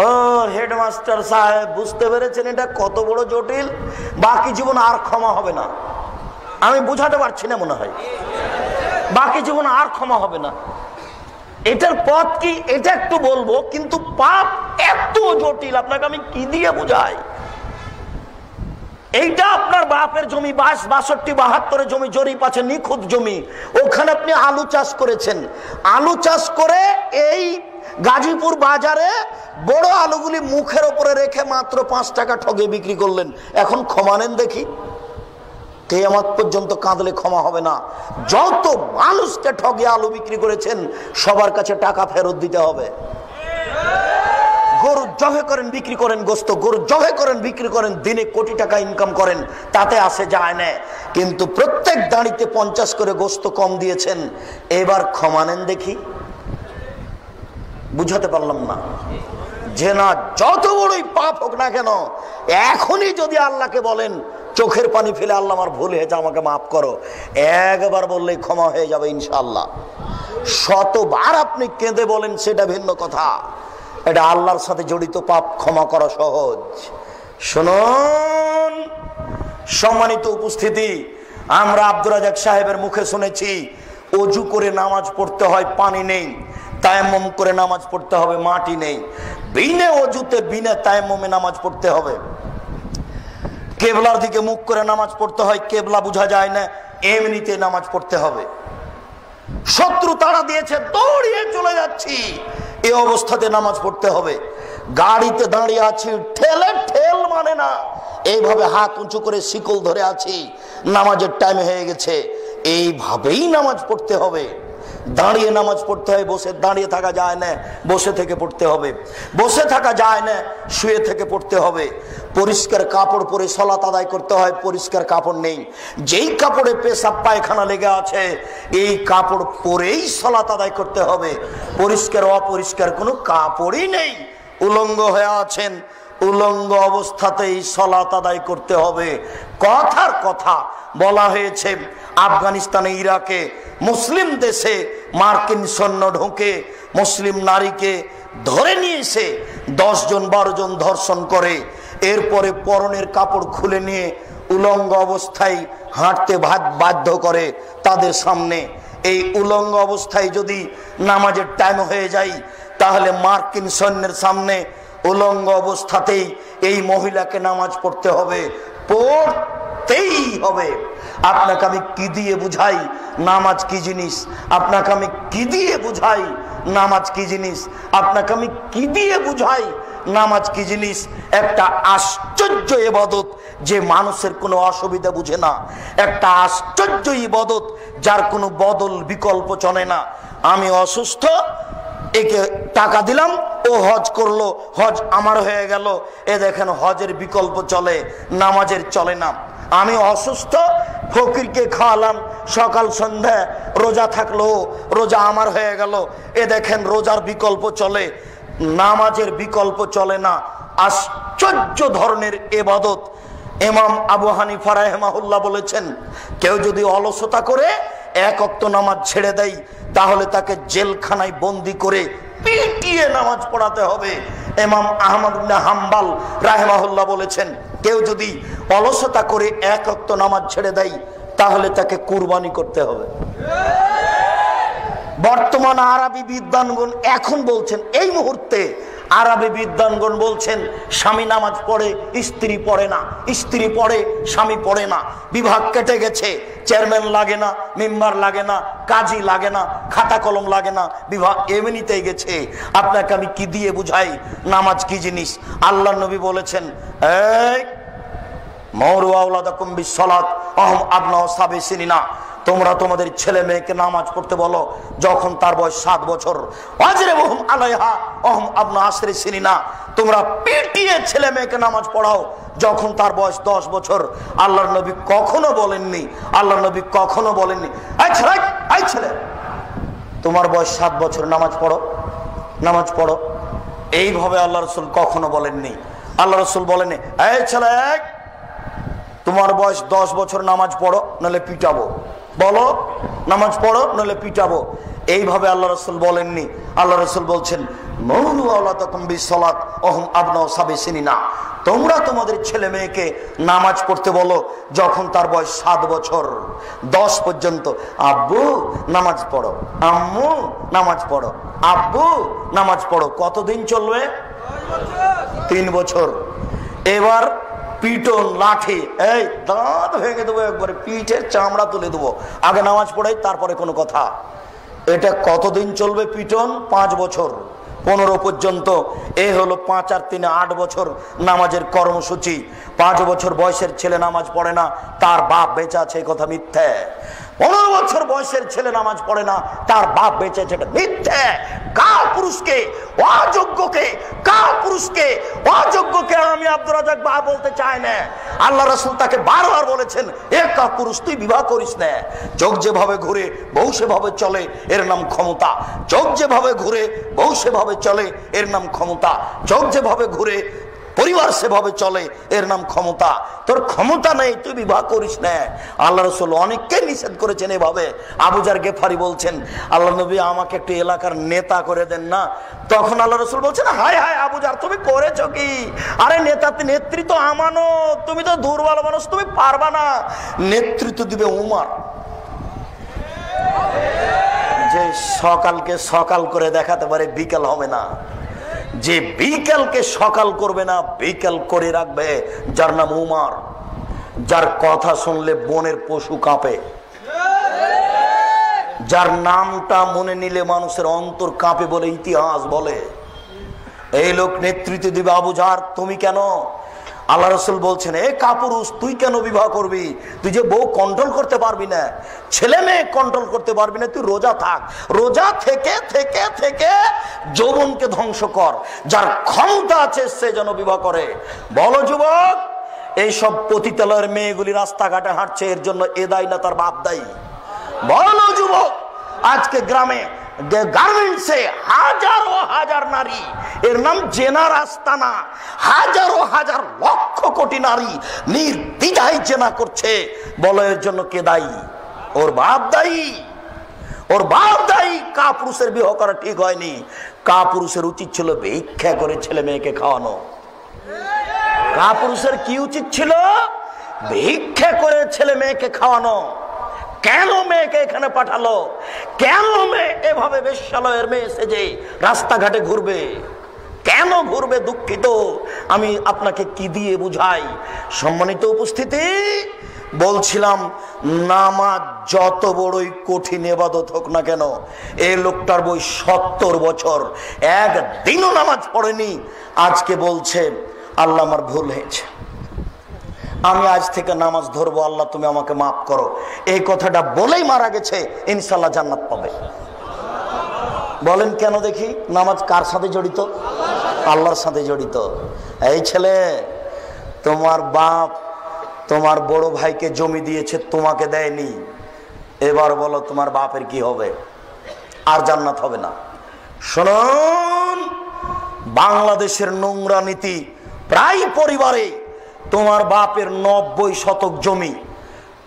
ও হেডমাস্টার সাহেব, বুঝতে পেরেছেন এটা কত বড় জটিল, বাকি জীবন আর ক্ষমা হবে না। আমি বুঝাতে পারছি না মনে হয়, বাকি জীবন আর ক্ষমা হবে না। এটার পথ কি এটা একটু বলবো, কিন্তু পাপ এত জটিল, আপনাকে আমি কি দিয়ে বুঝাই। এইটা আপনার বাপের জমি, 62, 72 জমি জরিপ আছে, নিখুঁত জমি, ওখানে আপনি আলু চাষ করেছেন। আলু চাষ করে এই গাজীপুর বাজারে বড় আলুগুলি মুখের উপরে রেখে মাত্র 5 টাকা ঠগে বিক্রি করলেন, এখন ক্ষমা নেন দেখি। কিয়ামত পর্যন্ত কাঁদলে ক্ষমা হবে না। যত মানুষকে ঠগে আলু বিক্রি করেছেন, সবার কাছে টাকা ফেরত দিতে হবে। গরু জবে করেন, বিক্রি করেন, গোস্ত গরু জবে করেন, বিক্রি করেন, দিনে কোটি টাকা ইনকাম করেন, তাতে আসে যায় না, কিন্তু প্রত্যেক দাঁড়িতে 50 করে গোস্ত কম দিয়েছেন, এবার ক্ষমা নেন দেখি। বুঝাতে পারলাম না যে না, যত বড়ই পাপ হোক না কেন, এখনই যদি আল্লাহকে বলেন, চোখের পানি ফেলে, আল্লাহ আমার ভুল হয়েছে, আমাকে মাফ করো, একবার বললেই ক্ষমা হয়ে যাবে ইনশাআল্লাহ। শতবার আপনি কেঁদে বলেন সেটা ভিন্ন কথা, এটা আল্লাহর সাথে জড়িত পাপ ক্ষমা করা সহজ। শুনুন সম্মানিত উপস্থিতি, আমরা আব্দুর রাজাক সাহেবের মুখে শুনেছি অজু করে নামাজ পড়তে হয়, পানি নেই, তায়াম্মুম করে নামাজ পড়তে হবে, মাটি নেই, বিনা অজুতে বিনা তায়াম্মুমে নামাজ পড়তে হবে। কেবলার দিকে মুখ করে নামাজ পড়তে হয়, কেবলা বোঝা যায় না, এমনিতে নামাজ পড়তে হবে। শত্রু তাড়া দিয়েছে, দৌড়িয়ে চলে যাচ্ছি, এই অবস্থাতে নামাজ পড়তে হবে। গাড়িতে দাঁড়িয়ে আছি, ঠেলে ঠেল মানে না, এইভাবে হাত উঁচু করে শিকল ধরে আছি, নামাজের টাইম হয়ে গেছে, এইভাবেই নামাজ পড়তে হবে। দাঁড়িয়ে নামাজ পড়তে হয়, বসে দাঁড়িয়ে থাকা যায় না, বসে থেকে পড়তে হবে। বসে থাকা যায় না, শুয়ে থেকে পড়তে হবে। পরিষ্কার কাপড় পরে সালাত আদায় করতে হয়, পরিষ্কার কাপড় নেই, যেই কাপড়ে পেশাব পায়খানা লেগে আছে এই কাপড় পরেই সালাত আদায় করতে হবে। পরিষ্কার অপরিষ্কার কোনো কাপড়ই নেই, উলঙ্গ হয়ে আছেন, উলঙ্গ অবস্থাতেই সালাত আদায় করতে হবে। কথার কথা বলা হয়েছে, আফগানিস্তানে, ইরাকে, মুসলিম দেশে মার্কিন সৈন্য ঢুকে মুসলিম নারীকে ধরে নিয়ে এসে 10 জন 12 জন ধর্ষণ করে, এরপরে পরনের কাপড় খুলে নিয়ে উলঙ্গ অবস্থায় হাঁটতে বাধ্য করে তাদের সামনে। এই উলঙ্গ অবস্থায় যদি নামাজের টাইম হয়ে যায়, তাহলে মার্কিন সৈন্যের সামনে উলঙ্গ অবস্থাতেই এই মহিলাকে নামাজ পড়তে হবে, পড়তেই হবে। আপনাকে আমি কি দিয়ে বুঝাই নামাজ কি জিনিস, আপনাকে আমি কি দিয়ে বুঝাই নামাজ কি জিনিস, আপনাকে আমি কি দিয়ে বুঝাই নামাজ কি জিনিস। একটা আশ্চর্য ইবাদত যে মানুষের কোনো অসুবিধা বুঝে না, একটা আশ্চর্য ইবাদত যার কোনো বদল বিকল্প চলে না। আমি অসুস্থ, একে টাকা দিলাম, ও হজ করলো, হজ আমার হয়ে গেল, এ দেখেন হজের বিকল্প চলে, নামাজের চলে না। আমি অসুস্থ, ফকিরকে খাওয়ালাম, সকাল সন্ধ্যা রোজা থাকলো, রোজা আমার হয়ে গেল, এ দেখেন রোজার বিকল্প চলে, নামাজের বিকল্প চলে না। আশ্চর্য ধরনের ইবাদত ইমাম আবু হানিফা রাহিমাহুল্লাহ বলেছেন, কেউ যদি অলসতা করে এক ওয়াক্ত নামাজ ছেড়ে দেয় তাহলে তাকে জেলখানায় বন্দি করে পিটিয়ে নামাজ পড়াতে হবে। ইমাম আহমদ ইবনে হাম্বল রাহিমাহুল্লাহ বলেছেন, কেউ যদি অলসতা করে এক ওয়াক্ত নামাজ ছেড়ে দেয় তাহলে তাকে কুরবানি করতে হবে। বর্তমান আরবি বিদ্বানগণ এখন বলছেন, এই মুহূর্তে আরবি বিদ্বানগণ বলছেন, স্বামী নামাজ পড়ে স্ত্রী পড়ে না, স্ত্রী পড়ে স্বামী পড়ে না। বিভাগ কেটে গেছে, চেয়ারম্যান লাগে না, মেম্বার লাগে না, কাজী লাগে না, খাতা কলম লাগে না, বিভাগ এমনিতেই গেছে। আপনাকে আমি কি দিয়ে বুঝাই নামাজ কি জিনিস? আল্লাহ নবী বলেছেন, এই মরু আওলাদাকুম বিসসালাত আহম আবনাউ সাবি সিনিনা, তোমরা তোমাদের ছেলে মেয়েকে নামাজ পড়তে বলো যখন তার বয়স 7 বছর। ওয়াজরিবুহুম আলাইহা ওয়াহুম আবনা আশরি সিনিনা, তোমরা পিটিয়ে ছেলে মেয়েকে নামাজ পড়াও যখন তার বয়স 10 বছর। আল্লাহর নবী কখনো বলেননি, আল্লাহর নবী কখনো বলেননি, এই ছেলে তোমার বয়স 7 বছর, নামাজ পড়ো, নামাজ পড়ো। এইভাবে আল্লাহ রাসূল কখনো বলেননি। আল্লাহ রাসূল বলেননি, এই ছেলে তোমার বয়স 10 বছর, নামাজ পড়ো নাহলে পিটাবো, বলো নামাজ পড়ো নাহলে পিটাবো। এইভাবে আল্লাহ রাসূল বলেননি। আল্লাহ রাসূল বলছেন, মুরু আওলাদাকুম বিসসালাত ওয়াহুম আবনাউ সাবি সিনিনা, তোমরা তোমাদের ছেলে মেয়েকে নামাজ পড়তে বলো যখন তার বয়স 7 বছর 10 পর্যন্ত। আব্বু নামাজ পড়ো, আম্মু নামাজ পড়ো, আব্বু নামাজ পড়ো। কতদিন চলবে? 3 বছর। এবার পিটন, লাঠি, এই দাঁত ভেঙে দেবো, একবারে পিঠের চামড়া তুলে দেবো, আগে নামাজ পড়াই তারপরে কোনো কথা। এটা কতদিন চলবে পিটন? 5 বছর 15 পর্যন্ত। এ হলো 5 আর 3 8 বছর নামাজের কর্মসূচি। 5 বছর বয়সের ছেলে নামাজ পড়ে না, তার বাপ বেঁচে আছে, কথা মিথ্যে। 15 বছর বয়সের ছেলে নামাজ পড়ে না, তার বাপ বেঁচে আছে, এটা মিথ্যে। পুরুষকে অযোগ্যকে, পুরুষকে অযোগ্যকে আমি আব্দুর রাজ্জাক বা বলতে চাই না। আল্লাহ রাসূল তাকে বারবার বলেছেন, এ পুরুষ তুই বিবাহ করিস না। চোখ যেভাবে ঘুরে বউ সেভাবে চলে, এর নাম ক্ষমতা। চোখ যেভাবে ঘুরে বউ সেভাবে চলে, এর নাম ক্ষমতা। চোখ যেভাবে ঘুরে পরিবার সেভাবে চলে, এর নাম ক্ষমতা। তোর ক্ষমতা নেই, তুই বিবাহ করিস না। আল্লাহ রাসূল অনেককে নিষেধ করেছেন এভাবে। আবু জার গেফারি বলছেন, আল্লাহ নবী আমাকে একটু এলাকার নেতা করে দেন না। তখন আল্লাহ রাসূল বলছেন, হায় হায় আবু জার, তুমি করেছো কি? আরে নেতৃত্ব আমানত, তুমি তো দুর্বল মানুষ, তুমি পারবা না। নেতৃত্ব দিবে উমর, যে সকালকে সকাল করে দেখাতে পারে, বিকেল হবে না। যে বিকেলকে সকাল করবে না, বিকেল করে রাখবে, যার নাম উমর, যার কথা শুনলে বনের পশু কাঁপে, যার নামটা মনে নিলে মানুষের অন্তর কাঁপে বলে ইতিহাস বলে। এই লোক নেতৃত্ব দিবে। আবু জার, তুমি কেন? আল্লাহ রাসূল বলছেন, এ কাপুরুষ, তুই কেন বিবাহ করবি? তুই যে বউ কন্ট্রোল করতে পারবি না, ছেলে মেয়ে কন্ট্রোল করতে পারবি না, তুই রোজা থাক। রোজা থেকে থেকে থেকে যৌবনকে ধ্বংস কর। যার ক্ষমতা আছে সে যেন বিবাহ করে। বলো যুবক, এইসব পতিতালয়ের মেয়েগুলি রাস্তাঘাটে হাঁটছে, এর জন্য এ দায়ী না তার বাপ দায়ী? বলো যুবক, আজকে গ্রামে গার্মেন্টসে হাজারো হাজার নারী, এর নাম জেনার আস্তানা, হাজারো হাজার লক্ষ কোটি নারী নির্দ্বিধায় জেনা করছে। বলো এর জন্য কে দায়ী? ওর বাপ দায়ী, ওর বাপ দায়ী। কাপুরুষের বিবাহ করা ঠিক হয়নি। কাপুরুষের উচিত ছিল ভিক্ষা করে ছেলে মেয়েকে খাওয়ানো। কাপুরুষের কি উচিত ছিল? ভিক্ষা করে ছেলে মেয়েকে খাওয়ানো। কেন মেয়েকে এখানে পাঠালো? কেন মেয়ে এভাবে বেশ্যালয়ের মেয়ে সেজে রাস্তাঘাটে ঘুরবে? কেন ঘুরবে? দুঃখিত, আমি আপনাকে কি দিয়ে বুঝাই? সম্মানিত উপস্থিতি, বলছিলাম নামাজ যত বড়ই কঠিন ইবাদত হোক না কেন, এই লোকটার বয়স 70 বছর, একদিনও নামাজ পড়েনি। আজকে বলছে আল্লাহ আমার ভুল হয়েছে, আমি আজ থেকে নামাজ ধরবো, আল্লাহ তুমি আমাকে মাফ করো। এই কথাটা বলেই মারা গেছে, ইনশাল্লাহ জান্নাত পাবে। বলেন কেন দেখি? নামাজ কার সাথে জড়িত? আল্লাহর সাথে জড়িত। এই ছেলে, তোমার বাপ তোমার বড় ভাইকে জমি দিয়েছে, তোমাকে দেয়নি। এবার বলো তোমার বাপের কি হবে? আর জান্নাত হবে না। শুনুন, বাংলাদেশের নোংরা নীতি প্রায় পরিবারে তোমার বাপের 90 শতক জমি,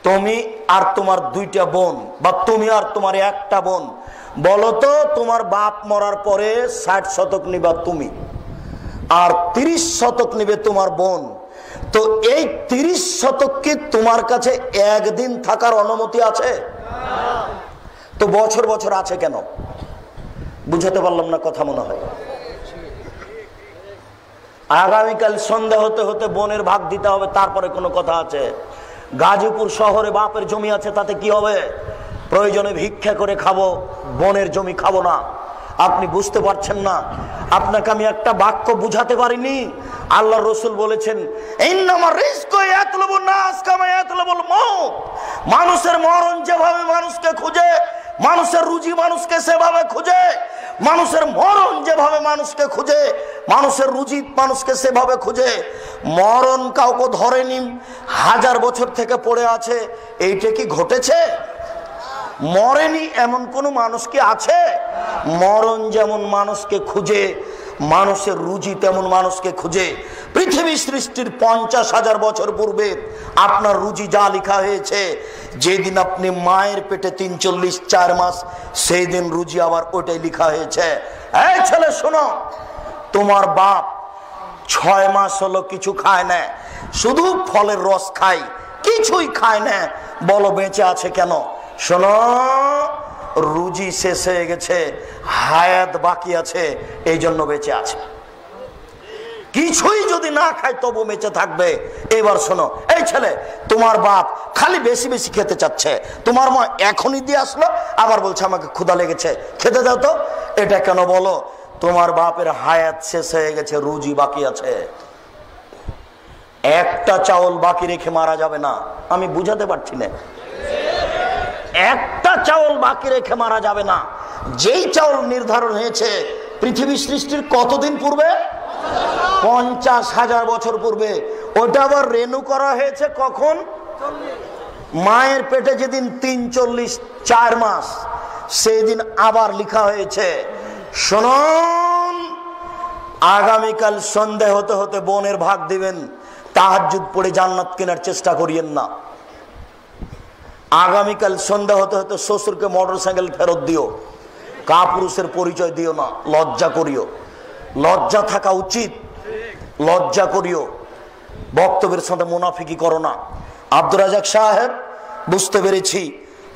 তুমি আর তোমার 2টা বোন, বা তুমি আর তোমার 1টা বোন, বলো তো তোমার বাপ মরার পরে 60 শতক নিবা তুমি, আর 30 শতক নিবে তোমার বোন। তো এই 30 শতক কি তোমার কাছে একদিন থাকার অনুমতি আছে? তো বছর বছর আছে কেন? বুঝাতে পারলাম না কথা মনে হয়। আগামীকাল সন্ধ্যা হতে হতে বোনের ভাগ দিতে হবে, তারপরে কোনো কথা আছে? গাজীপুর শহরে বাপের জমি আছে, তাতে কি হবে? প্রয়োজনে ভিক্ষা করে খাবো, বোনের জমি খাবো না। আপনি বুঝতে পারছেন না। আপনাকে আমি একটা বাক্য বুঝাতে পারিনি। আল্লাহ রসুল বলেছেন, মানুষের মরণ যেভাবে মানুষকে খুঁজে, মানুষের রুজি মানুষকে সেভাবে খুঁজে, মানুষের মরণ যেভাবে মানুষকে খুঁজে, মানুষের রুজি মানুষকে সেভাবে খুঁজে। মরণ কাউকে ধরেনি, 1000 বছর থেকে পড়ে আছে। এইটা কি ঘটেছে? মরেনি এমন কোন মানুষ কি আছে? মরণ যেমন মানুষকে খুঁজে, মানুষের রুজি তেমন মানুষকে খুঁজে। পৃথিবী সৃষ্টির 50,000 বছর পূর্বে আপনার রুজি যা লেখা হয়েছে, যেদিন আপনি মায়ের পেটে 43-4 মাস, সেই দিন রুজি আবার ওটাই লেখা হয়েছে। এই ছেলে শোনো, তোমার বাপ 6 মাস হলো কিছু খায় না, শুধু ফলের রস খায়, কিছুই খায় না, বলো বেঁচে আছে কেন? শোনো, রুজি শেষ হয়ে গেছে, হায়াত বাকি আছে, এই জন্য বেঁচে আছে। কিছুই যদি না খায় তবু বেঁচে থাকবে। এবার শোনো, এই ছেলে, তোমার বাপ খালি বেশি বেশি খেতে চাচ্ছে, তোমার মা এখনই দিয়ে আসলো, আবার বলছে আমাকে ক্ষুধা লেগেছে, খেতে দাও তো। এটা কেন বলো? তোমার বাপের হায়াত শেষ হয়ে গেছে, রুজি বাকি আছে। একটা চাউল বাকি রেখে মারা যাবে না। আমি বুঝাতে পারছি না। একটা চাউল বাকি রেখে মারা যাবে না। যেই চাউল নির্ধারণ হয়েছে পৃথিবী সৃষ্টির কতদিন পূর্বে? 50,000 বছর পূর্বে। ওটা আবার রেনু করা হয়েছে কখন? মায়ের পেটে যেদিন 43-4 মাস, সেই দিন আবার লেখা হয়েছে। শুনুন, আগামীকাল সন্ধ্যা হতে হতে বোনের ভাগ দিবেন। তাহাজ্জুদ পড়ে জান্নাত কেনার চেষ্টা করিয়েন না। আগামীকাল সন্ধ্যা হতে হতে শ্বশুরকে মোটরসাইকেল ফেরত দিও, কাপুরুষের পরিচয় দিও না, লজ্জা করিও। লজ্জা থাকা উচিত, লজ্জা করিও। বক্তব্যের সাথে মুনাফিকি করো না। আব্দুর রাজাক সাহেব, বুঝতে পেরেছি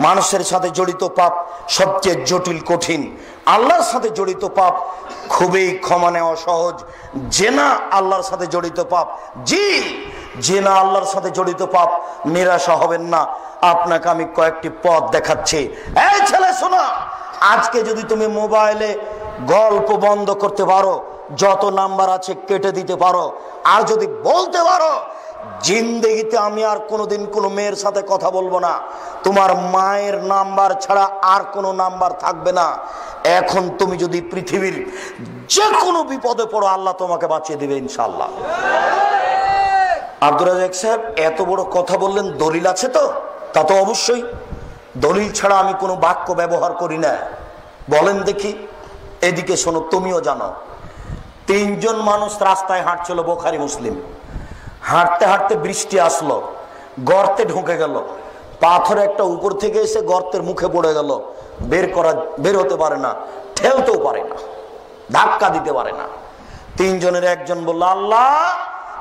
মানুষের সাথে জড়িত পাপ সবচেয়ে জটিল, কঠিন। আল্লাহর সাথে জড়িত পাপ খুবই ক্ষমা নেওয়া সহজ। জেনা আল্লাহর সাথে জড়িত পাপ। জি, জেনা আল্লাহর সাথে জড়িত পাপ। নিরাশা হবেন না, আপনাকে আমি কয়েকটি পথ দেখাচ্ছি। এই ছেলে শোনো, আজকে যদি তুমি মোবাইলে গল্প বন্ধ করতে পারো, যত নাম্বার আছে কেটে দিতে পারো, আর যদি বলতে পারো জিন্দেগিতে আমি আর কোনোদিন কোনো মেয়ের সাথে কথা বলবো না, তোমার মায়ের নাম্বার ছাড়া আর কোনো নাম্বার থাকবে না, এখন তুমি যদি পৃথিবীর যে কোনো বিপদে পড়ো, আল্লাহ তোমাকে বাঁচিয়ে দিবে ইনশাআল্লাহ। আব্দুর রাজাক সাহেব এত বড় কথা বললেন, দলিল আছে তো? তা তো অবশ্যই। দলিল ছাড়া আমি কোনো বাক্য ব্যবহার করি না। বলেন দেখি। এদিকে শোনো, তুমিও জানো। 3 জন মানুষ রাস্তায় হাঁটছিল, বুখারী মুসলিম। হাঁটতে হাঁটতে বৃষ্টি আসলো, গর্তে ঢুকে গেল। পাথর একটা উপর থেকে এসে গর্তের মুখে পড়ে গেল। বের হতে পারে না, ঠেলতেও পারে না, ধাক্কা দিতে পারে না। 3 জনের একজন বলল, আল্লাহ,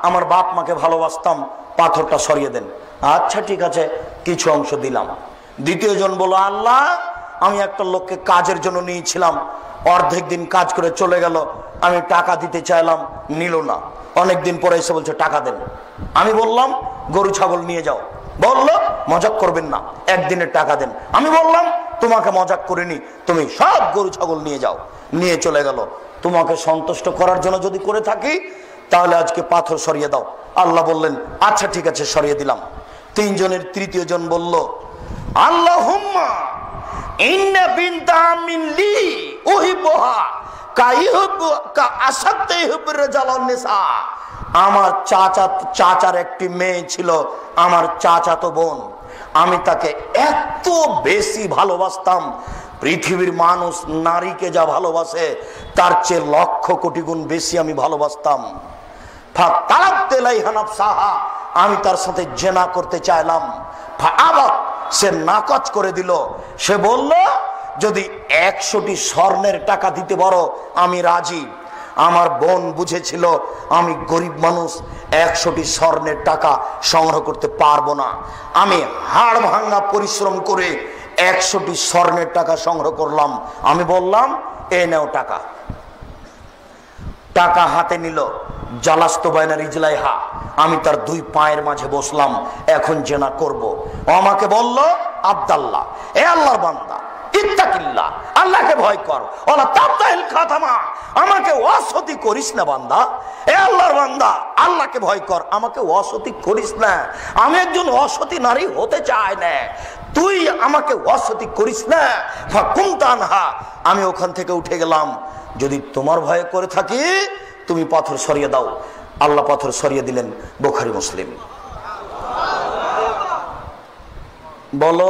আমার বাপ মাকে ভালোবাসতাম, পাথরটা সরিয়ে দেন। আচ্ছা ঠিক আছে, কিছু অংশ দিলাম। দ্বিতীয় জন বলল, আল্লাহ, আমি একটা লোককে কাজের জন্য নিয়েছিলাম, অর্ধেক দিন কাজ করে চলে গেল, আমি টাকা দিতে চাইলাম, নিল না। অনেকদিন পরে এসে বলছে টাকা দেন। আমি বললাম গরু ছাগল নিয়ে যাও, বলল মজাক করবেন না, একদিনের টাকা দেন। আমি বললাম তোমাকে মজাক করিনি, তুমি সব গরু ছাগল নিয়ে যাও। নিয়ে চলে গেল। তোমাকে সন্তুষ্ট করার জন্য যদি করে থাকি, তাহলে আজকে পাথর সরিয়ে দাও। আল্লাহ বললেন আচ্ছা ঠিক আছে, সরিয়ে দিলাম। 3 জনের তৃতীয় জন বলল, আল্লাহুম্মা ইন্না বিনতা মিন লি উহিব্বুহা কাইহুব্বু কা আসাদতে হুব্বুর রাজালান নিসা। আমার চাচার একটি মেয়ে ছিল, আমার চাচাতো বোন, আমি তাকে এত বেশি ভালোবাসতাম, পৃথিবীর মানুষ নারীকে যা ভালোবাসে তার চেয়ে 1,00,000 কোটি গুণ বেশি আমি ভালোবাসতাম। আমি তার সাথে জেনা করতে চাইলাম, সে নাকচ করে দিল। সে বলল যদি 100টি স্বর্ণের টাকা দিতে পারো আমি রাজি। আমার বোন বুঝেছিল আমি গরিব মানুষ, 100টি স্বর্ণের টাকা সংগ্রহ করতে পারবো না। আমি হাড় ভাঙা পরিশ্রম করে 100টি স্বর্ণের টাকা সংগ্রহ করলাম। আমি বললাম এ নাও টাকা। টাকা হাতে নিল, জালাস্ত বাইনা রিজলাইহা, আমি তার 2 পায়ের মাঝে বসলাম, এখন জেনা করব। ও আমাকে বলল আব্দাল্লাহ, এ আল্লাহর বান্দা, ইত্তাকিল্লাহ, আল্লাহকে ভয় কর, ওয়ালা তাবতাহিল খাতামা, আমাকে ওয়াসতি করিস না বান্দা। এ আল্লাহর বান্দা, আল্লাহকে ভয় কর, আমাকে ওয়াসতি করিস না। আমি একজন অসতী নারী হতে চাই না, তুই আমাকে ওয়াসতি করিস না। ফাকুমতানহা, আমি ওখান থেকে উঠে গেলাম। যদি তোমার ভয়ে করে থাকি তুমি পাথর সরিয়ে দাও। আল্লাহ পাথর সরিয়ে দিলেন। বুখারী মুসলিম। বলো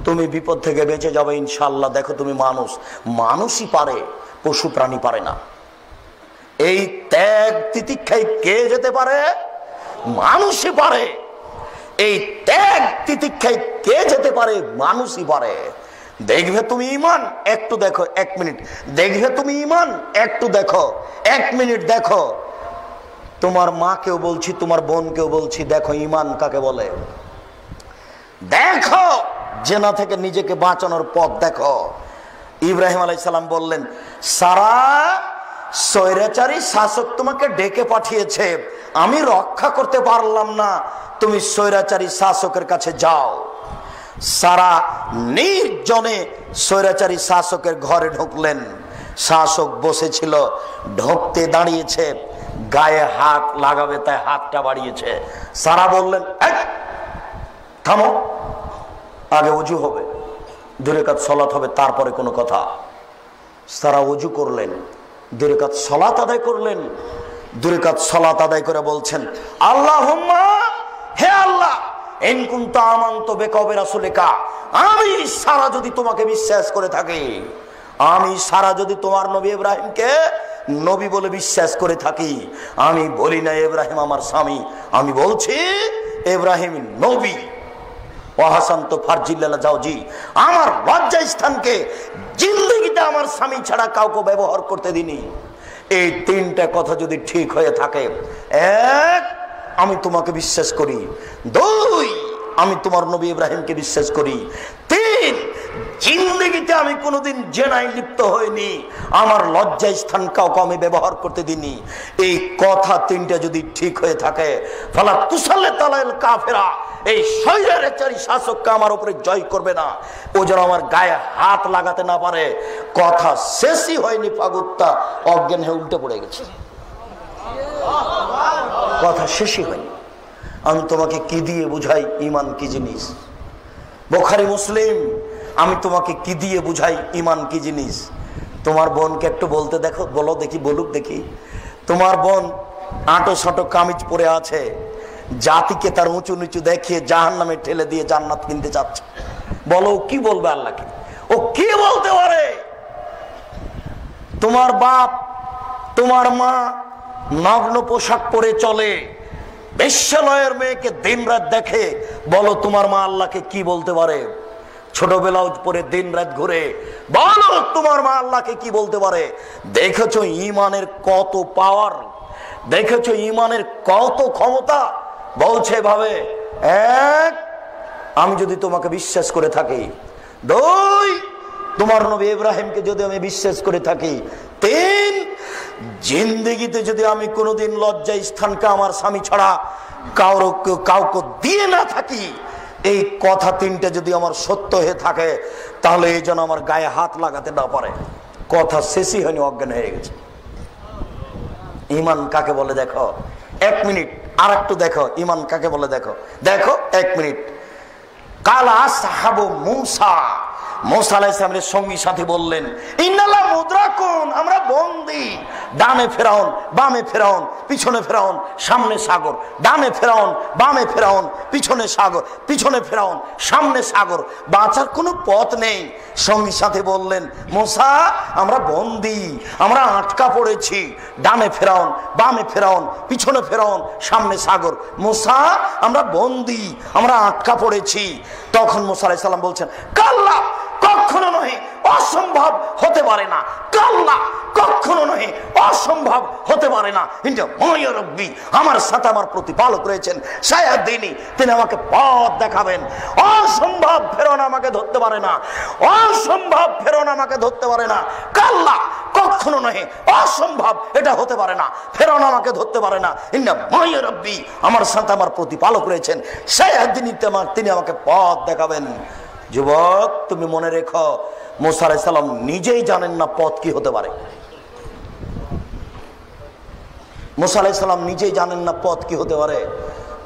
তুমি বিপদ থেকে বেঁচে যাবে ইনশাআল্লাহ। দেখো তুমি মানুষ, মানুষই পারে, পশু প্রাণী পারে না। এই ত্যাগ তিতিক্ষায় কে যেতে পারে? মানুষই পারে। এই ত্যাগ তিতিক্ষায় কে যেতে পারে? মানুষই পারে। দেখবে তুমি ইমান, একটু দেখো, 1 মিনিট দেখবে তুমি ইমান, একটু দেখো, 1 মিনিট দেখো। তোমার মাকেও বলছি, তোমার বোনকেও বলছি, দেখো ইমান কাকে বলে। দেখো জেনা থেকে নিজেকে বাঁচানোর পথ দেখো। ইব্রাহিম আলাইহিস সালাম বললেন, সারা স্বৈরাচারী শাসক তোমাকে ডেকে পাঠিয়েছে, আমি রক্ষা করতে পারলাম না, তুমি স্বৈরাচারী শাসকের কাছে যাও। সারা নির্জনে স্বৈরাচারী শাসকের ঘরে ঢুকলেন। শাসক বসেছিল, ঢুকতে দাঁড়িয়েছে, গায়ে হাত লাগাবে তাই হাতটা বাড়িয়েছে। সারা বললেন, থামো, আগে ওযু হবে, 2 রাকাত সালাত হবে, তারপরে কোনো কথা। সারা ওযু করলেন, 2 রাকাত সালাত আদায় করলেন। 2 রাকাত সালাত আদায় করে বলছেন, আল্লাহুম্মা, হে আল্লাহ, ইন কুনতা আমানতু বিকা ওয়া রাসূলিকা, আমি সারা যদি তোমাকে বিশ্বাস করে থাকি, আমি সারা যদি তোমার নবী ইব্রাহিমকে নবী বলে বিশ্বাস করে থাকি, আমি বলি না ইব্রাহিম আমার স্বামী, আমি বলছি ইব্রাহিম নবী। ওয়াহাসানতু ফারজিল্লাহ জাওজি, আমার লজ্জা স্থানকে জিন্দেগিতে আমার স্বামী ছাড়া কাউকে ব্যবহার করতে দিনি। এই 3টা কথা যদি ঠিক হয়ে থাকে, 1, আমি তোমাকে বিশ্বাস করি, 2, আমি তোমার নবী ইব্রাহিমকে বিশ্বাস করি, 3, জিন্দেগিতে আমি কোনোদিন জেনায় লিপ্ত হইনি, আমার লজ্জা স্থান কাউকে আমি ব্যবহার করতে দিনি। এই কথা 3টা যদি ঠিক হয়ে থাকে, ফালা তুসাল্লিত আলাল কাফিরা, এই স্বৈরাচারী শাসককে আমার উপরে জয় করবে না, ও যেন আমার গায়ে হাত লাগাতে না পারে। কথা শেষই হয়নি, ফাগুত্তা অজ্ঞান হয়ে উল্টে পড়ে গেছে। কথা শেষই হয়নি। আমি তোমাকে কি দিয়ে বুঝাই ইমান কি জিনিস? বুখারী মুসলিম। আমি তোমাকে কি দিয়ে বুঝাই ইমান কি জিনিস? তোমার বোনকে একটু বলতে দেখো, বলো দেখি, বলুক দেখি। তোমার বোন আঁটো সাঁটো কামিজ পরে আছে, জাতিকে তার উঁচু নিচু দেখিয়ে জাহান্নামে ঠেলে দিয়ে জান্নাত কিনতে চাচ্ছে। বলো কি বলবে আল্লাহকে? ও কি বলতে পারে? তোমার বাপ, তোমার মা নগ্ন পোশাক পরে চলে, বেশ্যালয়ের মেয়েকে দিন রাত দেখে, বলো তোমার মা আল্লাহকে কি বলতে পারে? ছোট ব্লাউজ পরে দিন রাত ঘুরে, বলো তোমার মা আল্লাহকে কি বলতে পারে? দেখেছো ইমানের কত পাওয়ার, দেখেছো ইমানের কত ক্ষমতা। বলছে ভাবে, 1, আমি যদি তোমাকে বিশ্বাস করে থাকি, 2, তোমার নবী ইব্রাহিমকে যদি আমি বিশ্বাস করে থাকি, 3, জিন্দেগিতে যদি আমি কোনোদিন লজ্জা স্থানকে আমার স্বামী ছাড়া কাউকে দিয়ে না থাকি, এই কথা 3টা যদি আমার সত্য হয়ে থাকে, তাহলে এই যেন আমার গায়ে হাত লাগাতে না পারে। কথা শেষই হয়নি, অজ্ঞান হয়ে গেছে। ইমান কাকে বলে দেখো, 1 মিনিট আর একটু দেখো, ইমান কাকে বলে দেখো, দেখো 1 মিনিট। কালা আসহাবু মূসা, মুসা আলাইহিস সালামের সঙ্গী সাথী বললেন, ইন্নাল্লাহ মুদরাকুন, আমরা বন্দী, ডানে ফেরাউন, বামে ফেরাউন, পিছনে ফেরাউন, সামনে সাগর। ডানে ফেরাউন, বামে ফেরাউন, পিছনে সাগর, পিছনে ফেরাউন, সামনে সাগর। বাঁচার কোনো পথ নেই। সঙ্গী সাথে বললেন, মুসা আমরা বন্দী, আমরা আটকা পড়েছি। ডানে ফেরাউন, বামে ফেরাউন, পিছনে ফেরাউন, সামনে সাগর। মুসা আমরা বন্দী, আমরা আটকা পড়েছি। তখন মুসা আলাইহিস সালাম বলছেন, কাল্লা, কখনো নয়, অসম্ভব হতে পারে না। কাল্লা, কখনো নয়, অসম্ভব হতে পারে না। কিন্তু মায়া রব্বি, আমার সাথে আমার প্রতিপালক রয়েছেন, সায়াদিনী, তিনি আমাকে পথ দেখাবেন। অসম্ভব ফেরাউন আমাকে ধরতে পারে না, অসম্ভব ফেরাউন আমাকে ধরতে পারে না। কাল্লা, কখনো নয়, অসম্ভব, এটা হতে পারে না, ফেরাউন আমাকে ধরতে পারে না। ইন্না মায়া রব্বি, আমার সাথে আমার প্রতিপালক রয়েছেন, সায়াদিনী, তিনি আমাকে পথ দেখাবেন। যুবক, তুমি মনে রেখো, মুসা আলাইহিস সালাম নিজেই জানেন না পথ কি হতে পারে। মুসা আলাইহিস সালাম নিজেই জানেন না পথ কি হতে পারে,